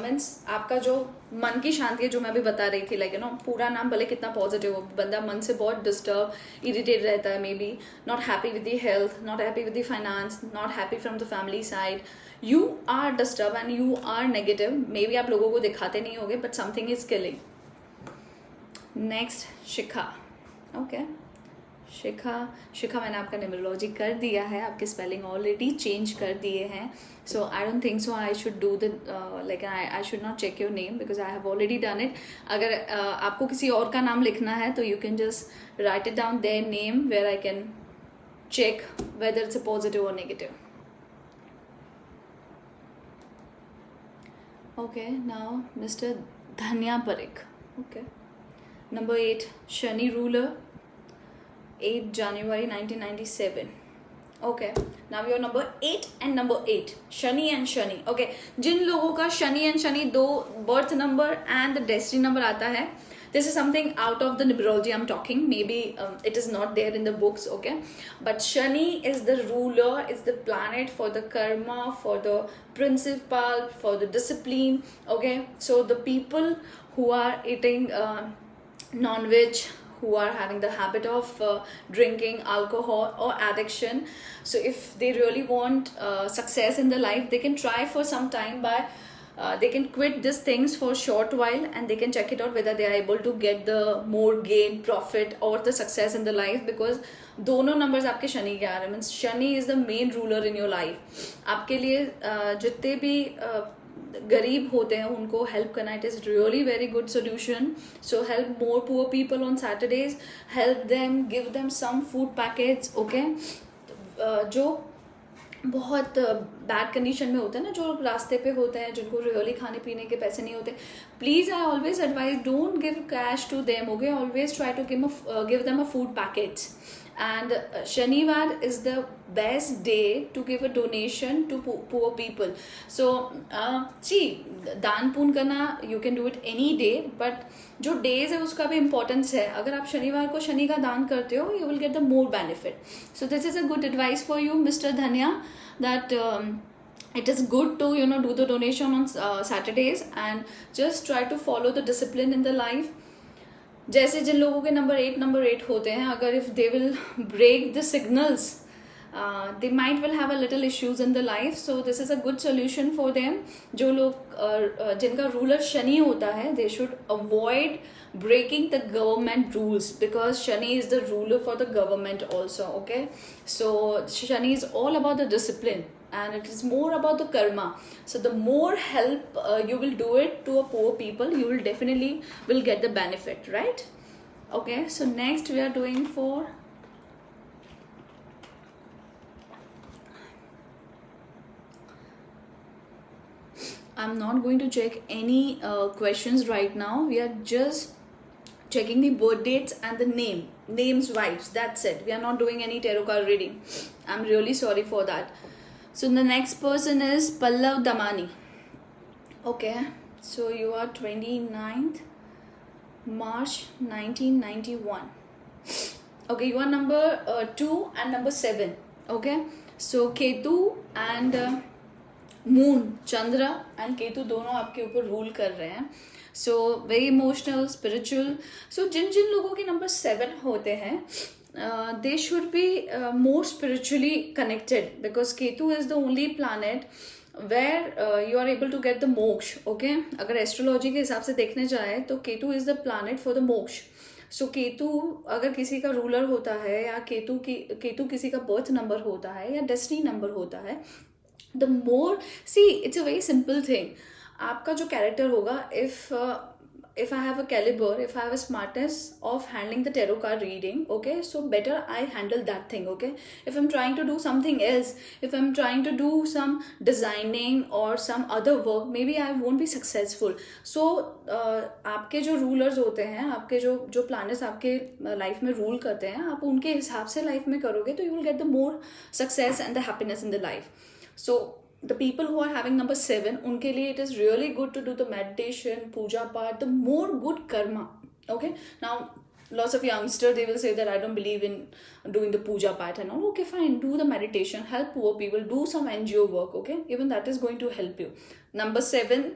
means आपका जो मन की शांति है, जो मैं अभी बता रही थी, लाइक पूरा नाम भले कितना पॉजिटिव हो, बंदा मन से बहुत डिस्टर्ब, इरिटेट रहता है, may be not happy with the health, not happy with the finance, not happy from the family side, you are disturb and you are negative. May be आप लोगों को दिखाते नहीं होगे, but something is killing. Next Shikha. Okay, Shikha मैंने आपका numerology कर दिया है, आपके स्पेलिंग ऑलरेडी चेंज कर दिए हैं। So I don't think so I should do the like I should not check your name because I have already done it. अगर आपको किसी और का नाम लिखना है तो you can just write it down there name where I can check whether it's a positive और negative. Okay, now mister Dhanya Parikh. Okay, number 8, Shani ruler, 8 January 1997. Okay, now your number 8 and number 8, Shani and Shani. Okay, जिन लोगों का Shani and Shani दो birth number and the destiny number आता है, this is something out of the numerology I'm talking. Maybe it is not there in the books. Okay, but Shani is the ruler, is the planet for the karma, for the principle, for the discipline. Okay, so the people who are eating non-veg, who are having the habit of drinking alcohol or addiction, so if they really want success in their life, they can try for some time by they can quit these things for a short while and they can check it out whether they are able to get the more gain, profit or the success in the life, because दोनों numbers आपके शनि के आ रहे हैं। Means Shani is the main ruler in your life। आपके लिए जितने भी गरीब होते हैं उनको हेल्प करना, it is really very good solution. So help more poor people on Saturdays, help them, give them some food package. Okay, जो बहुत बैड कंडीशन में होते हैं ना, जो रास्ते पे होते हैं, जिनको रियली खाने पीने के पैसे नहीं होते, please I always advise don't give cash to them. Okay, always try to give them a food package. And Shanivar is the best day to give a donation to poor people. So see, दान पुण्य करना you can do it any day, but जो days है उसका भी importance है। अगर आप शनिवार को शनि का दान करते हो, you will get the more benefit. So this is a good advice for you, Mr. Dhanya, that it is good to do the donation on Saturdays and just try to follow the discipline in the life. जैसे जिन लोगों के number 8 होते हैं, अगर if they will break the signals, they might will have a little issues in the life, so this is a good solution for them. जो लोग जिनका ruler Shani होता है, they should avoid breaking the government rules because Shani is the ruler for the government also. Okay, so Shani is all about the discipline and it is more about the karma. So the more help you will do it to a poor people, you will definitely will get the benefit, right? Okay, so next we are doing for I'm not going to check any questions right now. We are just checking the birth dates and the names wise. That's it. We are not doing any tarot card reading. I'm really sorry for that. So the next person is Pallav Damani. Okay, so you are 29th March 1991. Okay, you are number 2 and number 7. Okay, so Ketu and moon, Chandra and Ketu दोनों आपके ऊपर rule कर रहे हैं. So very emotional, spiritual. So जिन जिन लोगों के नंबर 7 होते हैं, they should be more spiritually connected, because Ketu is the only planet where you are able to get the मोक्ष. Okay, अगर एस्ट्रोलॉजी के हिसाब से देखने जाए तो Ketu is the planet for the मोक्ष. सो केतु अगर किसी का रूलर होता है, या केतु किसी का बर्थ नंबर होता है, या डेस्टिनी नंबर होता है, the more, see it's a very simple thing. आपका जो कैरेक्टर होगा, if I have a caliber, if I have a smartness of handling the tarot card reading, okay, so better I handle that thing. Okay, if I'm trying to do something else, if I'm trying to do some designing or some other work, maybe I won't be successful. So आपके जो rulers होते हैं, आपके जो planets आपके life में rule करते हैं, आप उनके हिसाब से लाइफ में करोगे तो you will get the more success and the happiness in the life. So the people who are having number 7, unke liye it is really good to do the meditation, puja part, the more good karma. Okay, now lots of youngsters, they will say that I don't believe in doing the puja part and all. Okay, fine, do the meditation, help poor people, do some NGO work. Okay, even that is going to help you. Number 7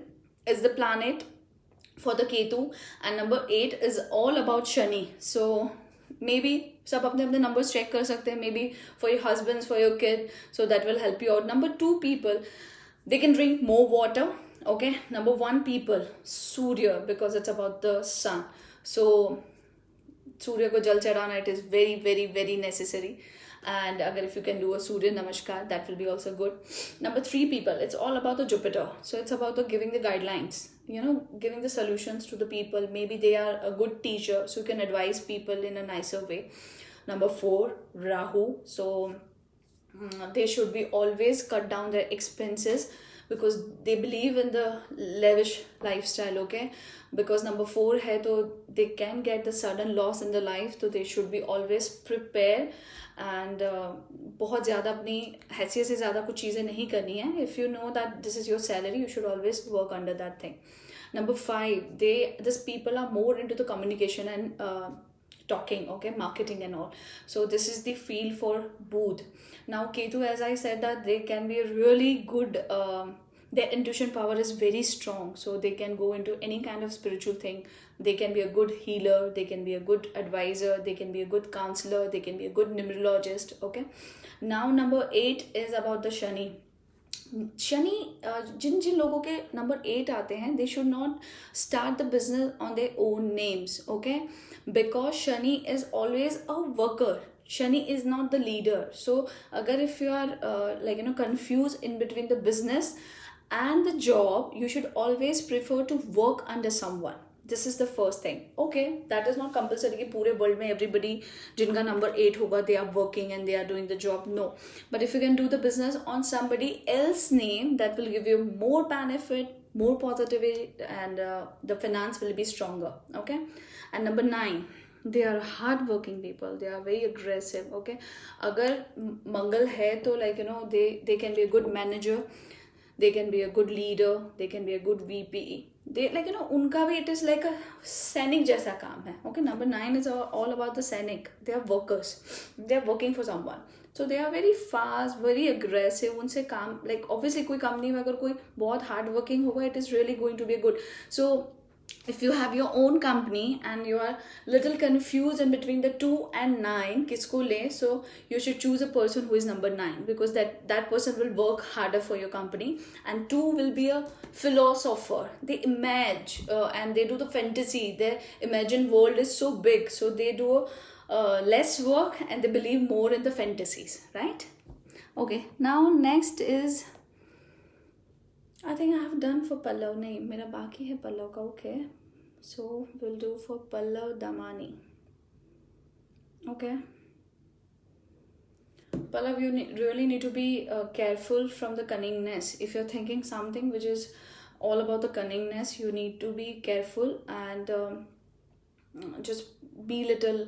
is the planet for the Ketu, and number 8 is all about Shani. So maybe सब अपने अपने numbers check कर सकते हैं, may be for your husbands, for your kid, so that will help you out. Number 2 people, they can drink more water. Okay, number 1 people, Surya, because it's about the sun. So सूर्य को जल चढ़ाना, it is very very very necessary. And अगर if you can do a Surya Namaskar, that will be also good. Number 3 people, it's all about the Jupiter. So it's about the giving the guidelines, giving the solutions to the people. Maybe they are a good teacher, so you can advise people in a nicer way. Number 4, Rahu. So they should be always cut down their expenses, because they believe in the lavish lifestyle. Okay, because number 4 है तो they can get the sudden loss in the life, so they should be always prepare. And बहुत ज़्यादा अपनी हैसियत से ज़्यादा कुछ चीज़ें नहीं करनी है. If you know that this is your salary, you should always work under that thing. Number 5, this people are more into the communication and talking, okay, marketing and all. So this is the field for Budh. Now Ketu, as I said, that they can be a really good, their intuition power is very strong, so they can go into any kind of spiritual thing. They can be a good healer, they can be a good advisor, they can be a good counselor, they can be a good numerologist. Okay, now number 8 is about the Shani. Shani, जिन जिन लोगों के number 8 आते हैं, they should not start the business on their own names. Okay, because Shani is always a worker. Shani is not the leader. So अगर if you are confused in between the business and the job, you should always prefer to work under someone. This is the first thing. Okay, that is not compulsory कि पूरे world में everybody जिनका number 8 होगा, they are working and they are doing the job. No, but if you can do the business on somebody else's name, that will give you more benefit, more positivity, and the finance will be stronger. Okay, and number 9, they are hard working people, they are very aggressive. Okay, अगर मंगल है तो they can be a good manager, they can be a good leader, they can be a good VP. They उनका भी it is like a सैनिक जैसा काम है. Okay, number 9 is all about the सैनिक. They are workers, they are working for someone, so they are very fast, very aggressive. उनसे काम obviously कोई कंपनी में अगर कोई बहुत हार्ड वर्किंग होगा, it is really going to be good. So if you have your own company and you are little confused in between the 2 and 9 किसको ले, so you should choose a person who is number 9, because that person will work harder for your company. And 2 will be a philosopher. They imagine and they do the fantasy. Their imagined world is so big, so they do less work and they believe more in the fantasies, right? Okay, now next is, I think I have done for Pallav. नहीं, मेरा बाकी है Pallav का. Okay, so we'll do for Pallav Damani. Okay, Pallav, you really need to be careful from the cunningness. If you're thinking something which is all about the cunningness, you need to be careful and just be little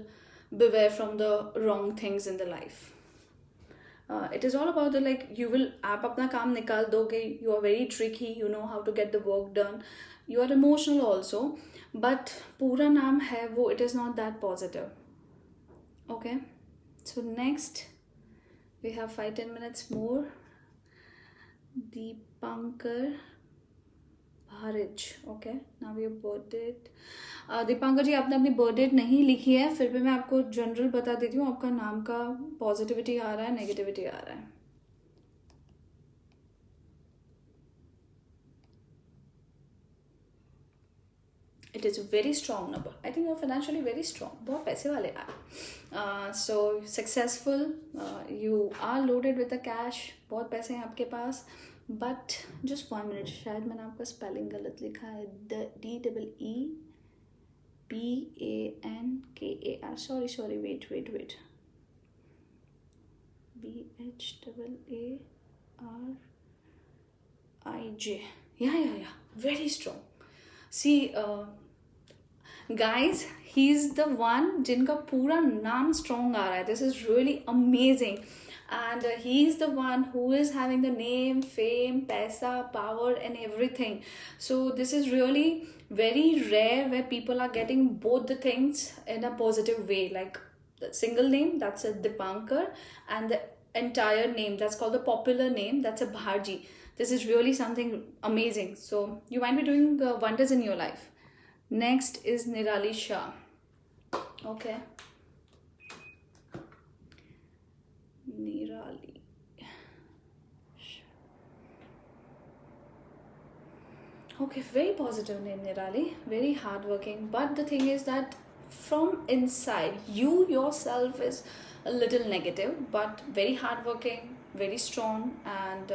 beware from the wrong things in the life. It is all about the you will, आप अपना काम निकाल दोगे, you are very tricky, you know how to get the work done, you are emotional also, but पूरा नाम है वो, it is not that positive. Okay, so next we have 5-10 minutes more. Deepankar Bharij. Okay, now your birth date. Dipankar जी, आपने अपनी birth date नहीं लिखी है, फिर भी मैं आपको जनरल बता देती हूँ. आपका नाम का पॉजिटिविटी आ रहा है, नेगेटिविटी आ रहा है. It is a very strong number. I think you're financially very strong. बहुत पैसे वाले आप. So successful. You are loaded with the cash. बहुत पैसे हैं आपके पास. But just 1 minute. शायद मैंने आपका स्पेलिंग गलत लिखा है. DEEPANKAR. Sorry. Wait. BHAARIJ. Yeah. Very strong. See, guys, he's the one जिनका पूरा नाम strong आ रहा है. This is really amazing. And he's the one who is having the name, fame, paisa, power and everything. So this is really very rare where people are getting both the things in a positive way. Like the single name, that's a Dipankar, and the entire name, that's called the popular name, that's a Bharji. This is really something amazing. So you might be doing wonders in your life. Next is Nirali Shah. Okay. Nirali. Okay, very positive name, Nirali. Very hardworking. But the thing is that from inside, you yourself is a little negative, but very hardworking, very strong, and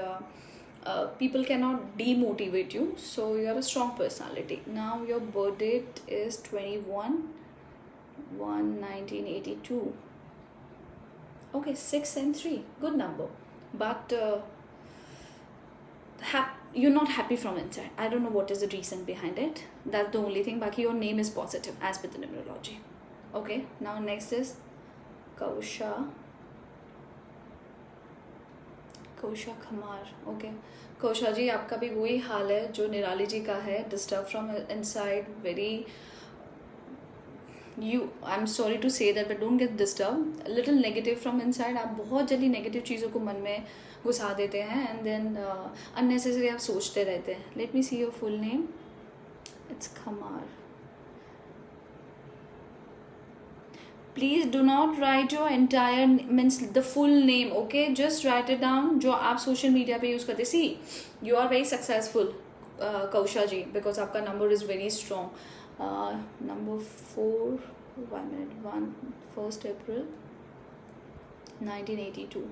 people cannot demotivate you. So you are a strong personality. Now your birth date is 21/1/1982. Okay, 6 and 3, good number. But you're not happy from inside. I don't know what is the reason behind it. That's the only thing. Baki, your name is positive as per the numerology. Okay, now next is Kausha Khamar. Okay, Kausha ji, आपका भी वही हाल है जो निराली जी का है. Disturbed from inside, very. I'm sorry to say that, but don't get disturbed. A little negative from inside. आप बहुत जल्दी नेगेटिव चीज़ों को मन में घुसा देते हैं, and then unnecessary आप सोचते रहते हैं. Let me see your full name. It's Khamar. Please do not write your entire means the full name. Okay, just write it down. जो आप सोशल मीडिया पे यूज़ करते. See, you are very successful, Kausha ji, because आपका number is very strong. Number 4. 1 minute. 1st April 1982.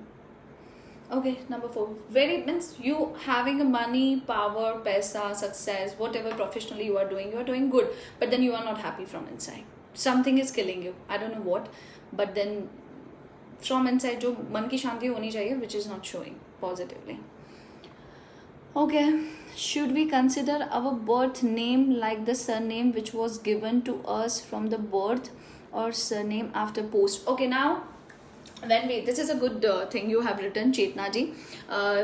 Okay, number 4. Very means you having a money, power, paisa, success, whatever professionally you are doing good, but then you are not happy from inside. Something is killing you. I don't know what, but then from inside जो मन की शांति होनी चाहिए, which is not showing positively. Okay, should we consider our birth name like the surname which was given to us from the birth, or surname after post? Okay, now this is a good thing you have written, Chetna ji.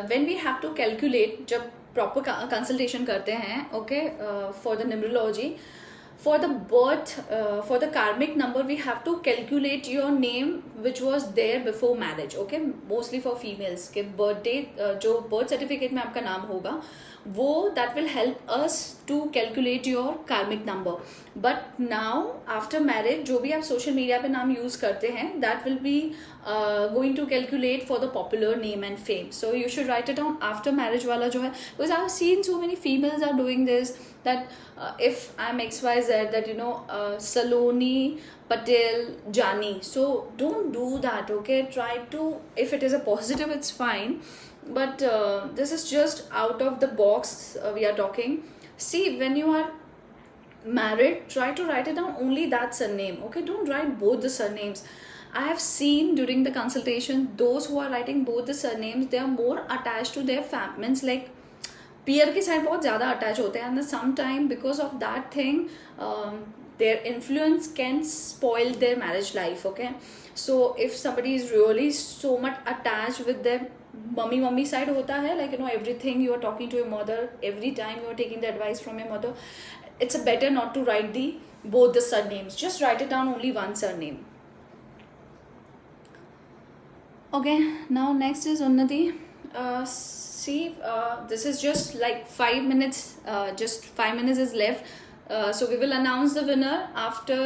When we have to calculate, जब proper consultation करते हैं, okay, for the numerology, for the birth, for the karmic number, we have to calculate your name which was there before marriage. Okay, mostly for females के birthday जो birth certificate में आपका नाम होगा वो, that will help us to calculate your karmic number. But now after marriage जो भी आप social media पे नाम use करते हैं, that will be going to calculate for the popular name and fame. So you should write it down after marriage वाला जो है, because I have seen so many females are doing this, that if I'm XYZ, that you know, Saloni Patel Jani. So don't do that. Okay, try to, if it is a positive, it's fine, but this is just out of the box we are talking. See, when you are married, try to write it down only that surname. Okay, don't write both the surnames. I have seen during the consultation, those who are writing both the surnames, they are more attached to their families, like peer की side बहुत ज़्यादा attach होते हैं, and sometime because of that thing their influence can spoil their marriage life. Okay, so if somebody is really so much attached with their mummy side होता है, like you know, everything you are talking to your mother, every time you are taking the advice from your mother, it's a better not to write both the surnames. Just write it down only one surname. Okay, now next is Unnati. See, this is just like 5 minutes. Just 5 minutes is left. So we will announce the winner after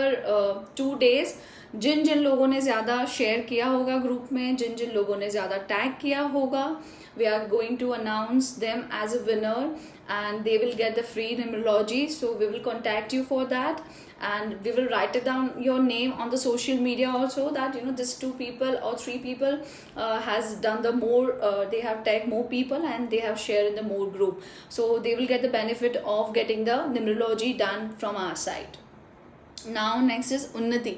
2 days. जिन जिन लोगों ने ज़्यादा share किया होगा group में, जिन जिन लोगों ने ज़्यादा टैग किया होगा, we are going to announce them as a winner and they will get the free numerology. So we will contact you for that and we will write it down your name on the social media also, that you know this 2 people or 3 people has done the more, they have tagged more people and they have shared in the more group, so they will get the benefit of getting the numerology done from our side. Now next is Unnati.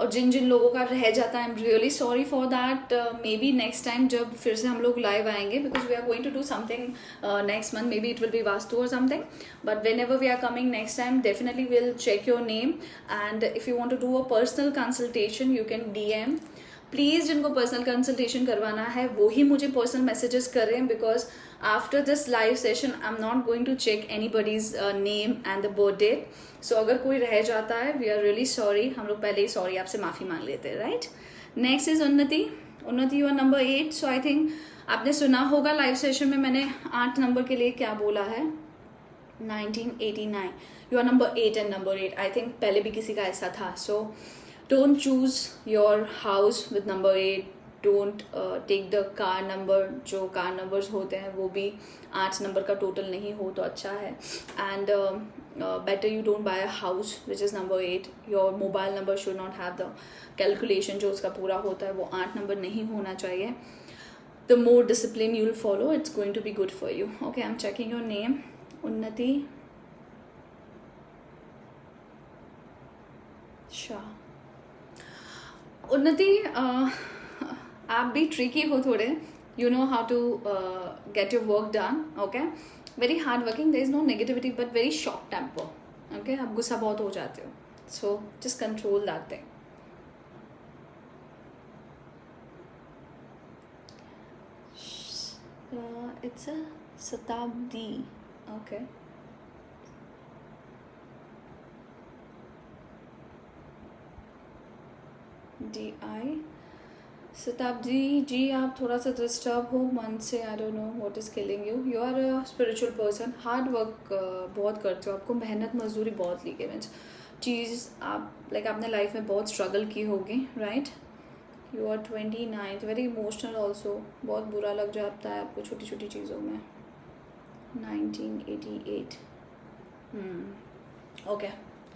और जिन जिन लोगों का रह जाता है, I am really sorry for that. May be next time जब फिर से हम लोग लाइव आएंगे, because we are going to do something next month, may be it will be vastu और something, but whenever we are coming next time definitely will check your name. And if you want to do a personal consultation you can DM. Please जिनको personal consultation करवाना है वो ही मुझे personal messages करें, because after this live session I am not going to check any buddies name and the birth date. So अगर कोई रह जाता है, वी आर रियली सॉरी. हम लोग पहले ही सॉरी आपसे माफ़ी मांग लेते हैं, right. Next is Unnati. Unnati you are number 8. So I think आपने सुना होगा लाइव सेशन में मैंने 8 नंबर के लिए क्या बोला है. 1989. You are number 8 and number 8. I think पहले भी किसी का ऐसा था. सो don't choose your house with number 8. don't take the car number. जो car numbers होते हैं वो भी 8 नंबर का टोटल नहीं हो तो अच्छा है. and better you don't buy a house which is number 8. your mobile number should not have the calculation जो उसका पूरा होता है वो 8 नंबर नहीं होना चाहिए. the more discipline you will follow, it's going to be good for you. okay, I'm checking your name. Unnati Shah. उन्नति, आप भी ट्रिकी हो थोड़े. You know how to get your work done. Okay, very hard working, there is no negativity but very short temper. Okay, आप गुस्सा बहुत हो जाते हो, so just control that thing. It's a Shatabdi. Okay, DI शताब्दी जी. आप थोड़ा सा डिस्टर्ब हो मन से. I don't know what is killing you. You are a spiritual person. Hard work बहुत करते हो, आपको मेहनत मजदूरी बहुत ली मीन्स चीज़ आप लाइक आपने लाइफ में बहुत स्ट्रगल की होगी, right. You are 29. Very emotional also. बहुत बुरा लग जाता है आपको छोटी छोटी चीज़ों में. 1988. Okay,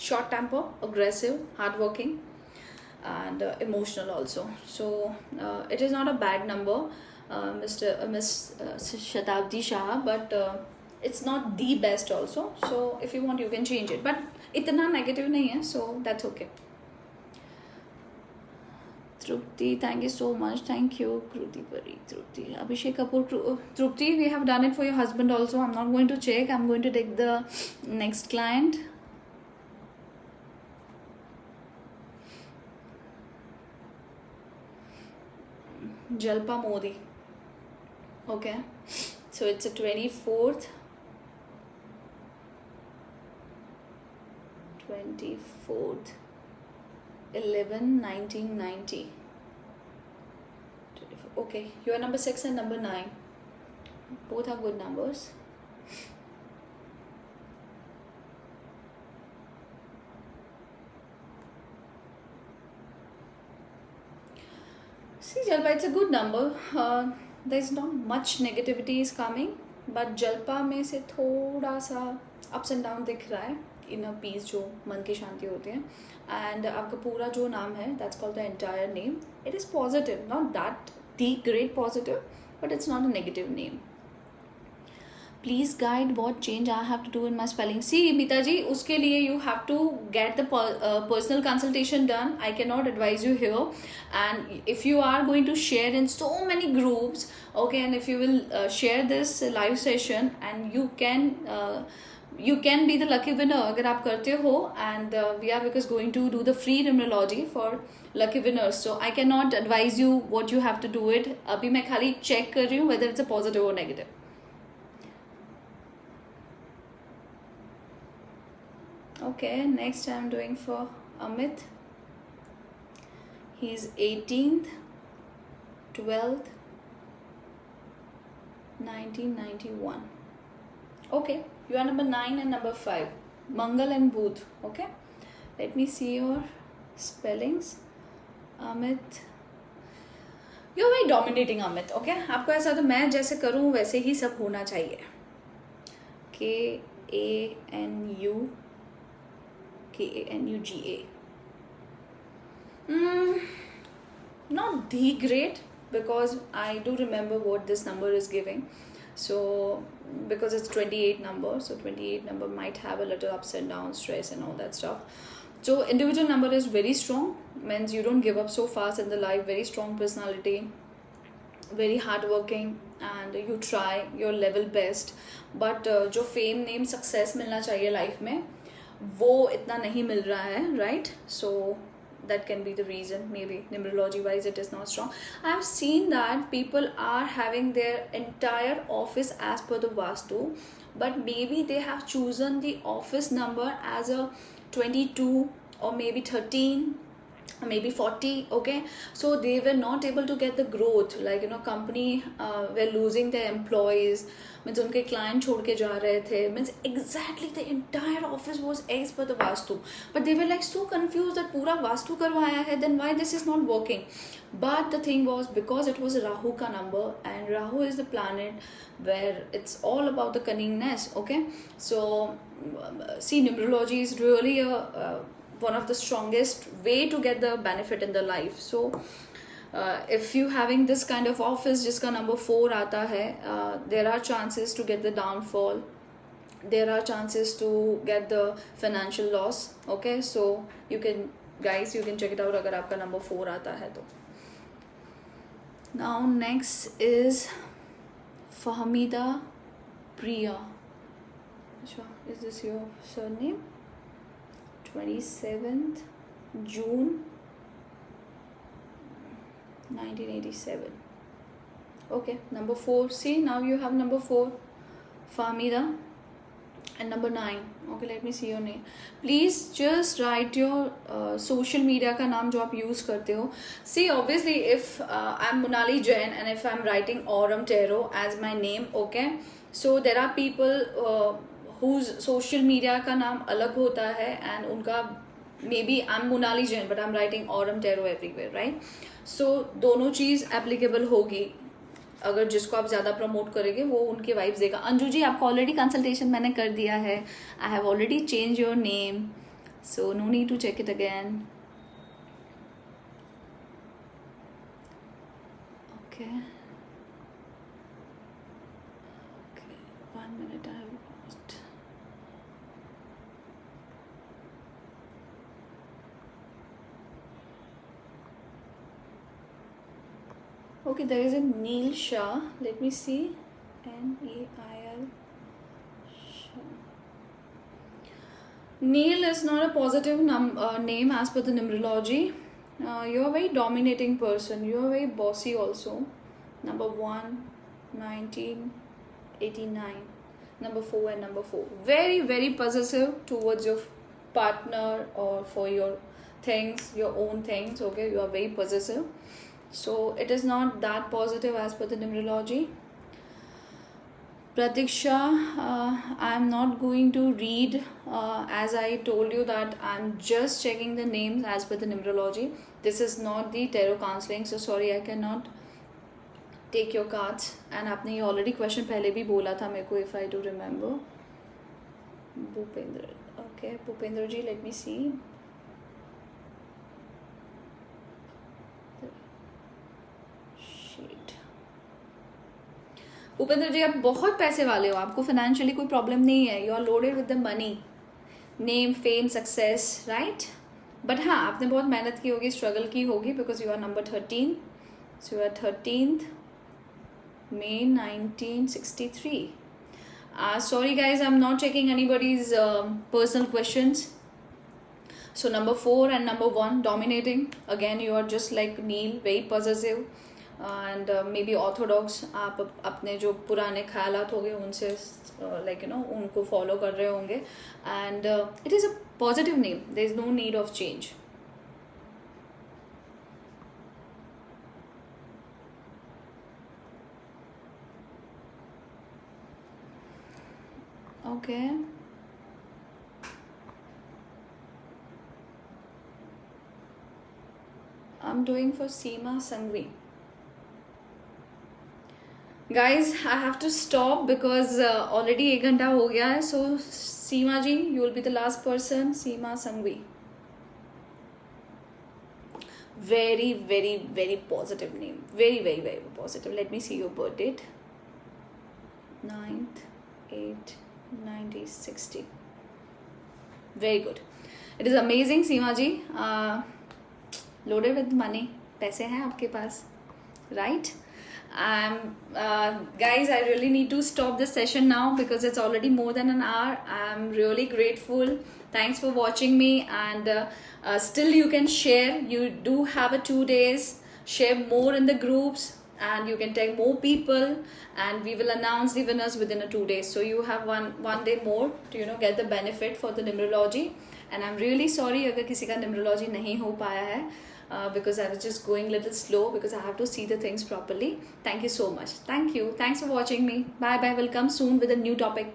short temper, aggressive, hard working and emotional also. So it is not a bad number, Miss Shatabdi Shah, but it's not the best also. So if you want you can change it, but itna negative nahi hai, so that's okay. Trupti, thank you so much. Thank you. Kruti Pari, Trupti. Abhishek Kapoor, Trupti, we have done it for your husband also. I'm not going to check. I'm going to take the next client. Jalpa Modi. Okay, so it's a 24th. 24th 11/1990. Okay, you are number 6 and number 9. Both are good numbers. See, Jalpa, it's a good number. There's not much negativity is coming, but Jalpa में से थोड़ा सा ups and down दिख रहा है. inner peace जो मन की शांति होती है. and आपका पूरा जो नाम है, that's called the entire name. It is positive, not that the great positive, but it's not a negative name. Please guide what change I have to do in my spelling. See, Mita ji, उसके लिए you have to get the personal consultation done. I cannot advise you here. And if you are going to share in so many groups, okay, and if you will share this live session, and you can be the lucky winner अगर आप करते हो. And we are because going to do the free numerology for lucky winners. So I cannot advise you what you have to do it. अभी मैं खाली check कर रही हूँ whether it's a positive or negative. Okay, next I'm doing for Amit. He's 18th. 12th 1991. Okay, you are number 9 and number 5. Mangal and Budh. Okay, let me see your spellings. Amit, you're very dominating, Amit. Okay, आपको ऐसा तो मैं जैसे करूँ वैसे ही सब होना चाहिए. Kanuga. Not the great, because I do remember what this number is giving. So because it's 28 number, so 28 number might have a little ups and downs, stress and all that stuff. So individual number is very strong, means you don't give up so fast in the life. Very strong personality, very hardworking, and you try your level best. But जो fame, name, success मिलना चाहिए life में, वो इतना नहीं मिल रहा है, right? So that can be the reason. Maybe numerology wise it is not strong. I have seen that people are having their entire office as per the Vastu, but maybe they have chosen the office number as a 22 or maybe 13 or maybe 40. Okay, so they were not able to get the growth, like company were losing their employees, means उनके client छोड़ के जा रहे थे, means exactly the entire office was as per the Vastu, but they were like so confused that पूरा Vastu करवाया है, then why this is not working. But the thing was, because it was Rahu ka number, and Rahu is the planet where it's all about the cunningness. Okay, so see, numerology is really one of the strongest way to get the benefit in the life. So if you having this kind of office जिसका number 4 आता है, there are chances to get the downfall, there are chances to get the financial loss. Okay, so you can, guys, you can check it out अगर आपका number 4 आता है तो. Now next is Fahmida Priya. Is this your surname? 27th June 1987. Okay, number 4. See, now you have number 4, Fahmida, and number 9. Okay, let me see your name. Please just write your social media का नाम जो आप use करते हो. See, obviously, if I'm Monali Jain and if I'm writing Aurum Tarot as my name, okay, so there are people whose social media का नाम अलग होता है, and उनका maybe I'm Monali Jain but I'm writing Aurum Tarot everywhere, right? So दोनों चीज़ applicable होगी. अगर जिसको आप ज़्यादा प्रमोट करेंगे वो उनके वाइब्स देगा. अंजू जी, आपको ऑलरेडी कंसल्टेशन मैंने कर दिया है. I have already change your name, so no need to check it again. Okay, 1 minute, I have lost. Okay, there is a Neil Shah. Let me see. Neil Shah. Neil is not a positive name as per the numerology. You're a very dominating person. You're very bossy also. Number 1, 1989. Number 4 and number 4. Very, very possessive towards your partner or for your things, your own things. Okay, you are very possessive. So it is not that positive as per the numerology. Pratiksha, I am not going to read, as I told you that I am just checking the names as per the numerology. This is not the tarot counseling, so sorry, I cannot take your cards. And आपने ये already question पहले भी बोला था मेरे को, if I do remember. Bhupendra, okay, Bhupendra ji, let me see. Bhupendra जी, आप बहुत पैसे वाले हो, आपको फाइनेंशियली कोई प्रॉब्लम नहीं है. You are loaded with the money, name, fame, success, right. But हाँ, आपने बहुत मेहनत की होगी, स्ट्रगल की होगी, because you are number 13. So you are 13th May 1963. Sorry guys, I'm not checking anybody's personal questions. So number 4 and number 1 dominating. Again, you are just like Neil, very possessive. And maybe orthodox. आप अपने जो पुराने ख्यालात होंगे उनसे like उनको follow कर रहे होंगे. And it is a positive name. There is no need of change. Okay. I'm doing for Seema Sangvi. Guys, I have to stop because already 1 घंटा हो गया है. So Seema ji, you will be the last person. Seema Sangvi. Very, very, very positive name. Very, very, very positive. Let me see your birth date. 9th, 8th, 90, 60. Very good. It is amazing, Seema ji. Loaded with money. पैसे हैं आपके पास, right? Guys, I really need to stop this session now because it's already more than an hour. I'm really grateful. Thanks for watching me, and still you can share. You do have a 2 days. Share more in the groups, and you can tag more people, and we will announce the winners within a 2 days. So you have one day more to get the benefit for the numerology. And I'm really sorry अगर किसी का numerology नहीं हो पाया है. Because I was just going a little slow because I have to see the things properly. Thank you so much. Thank you. Thanks for watching me. Bye bye. We'll come soon with a new topic.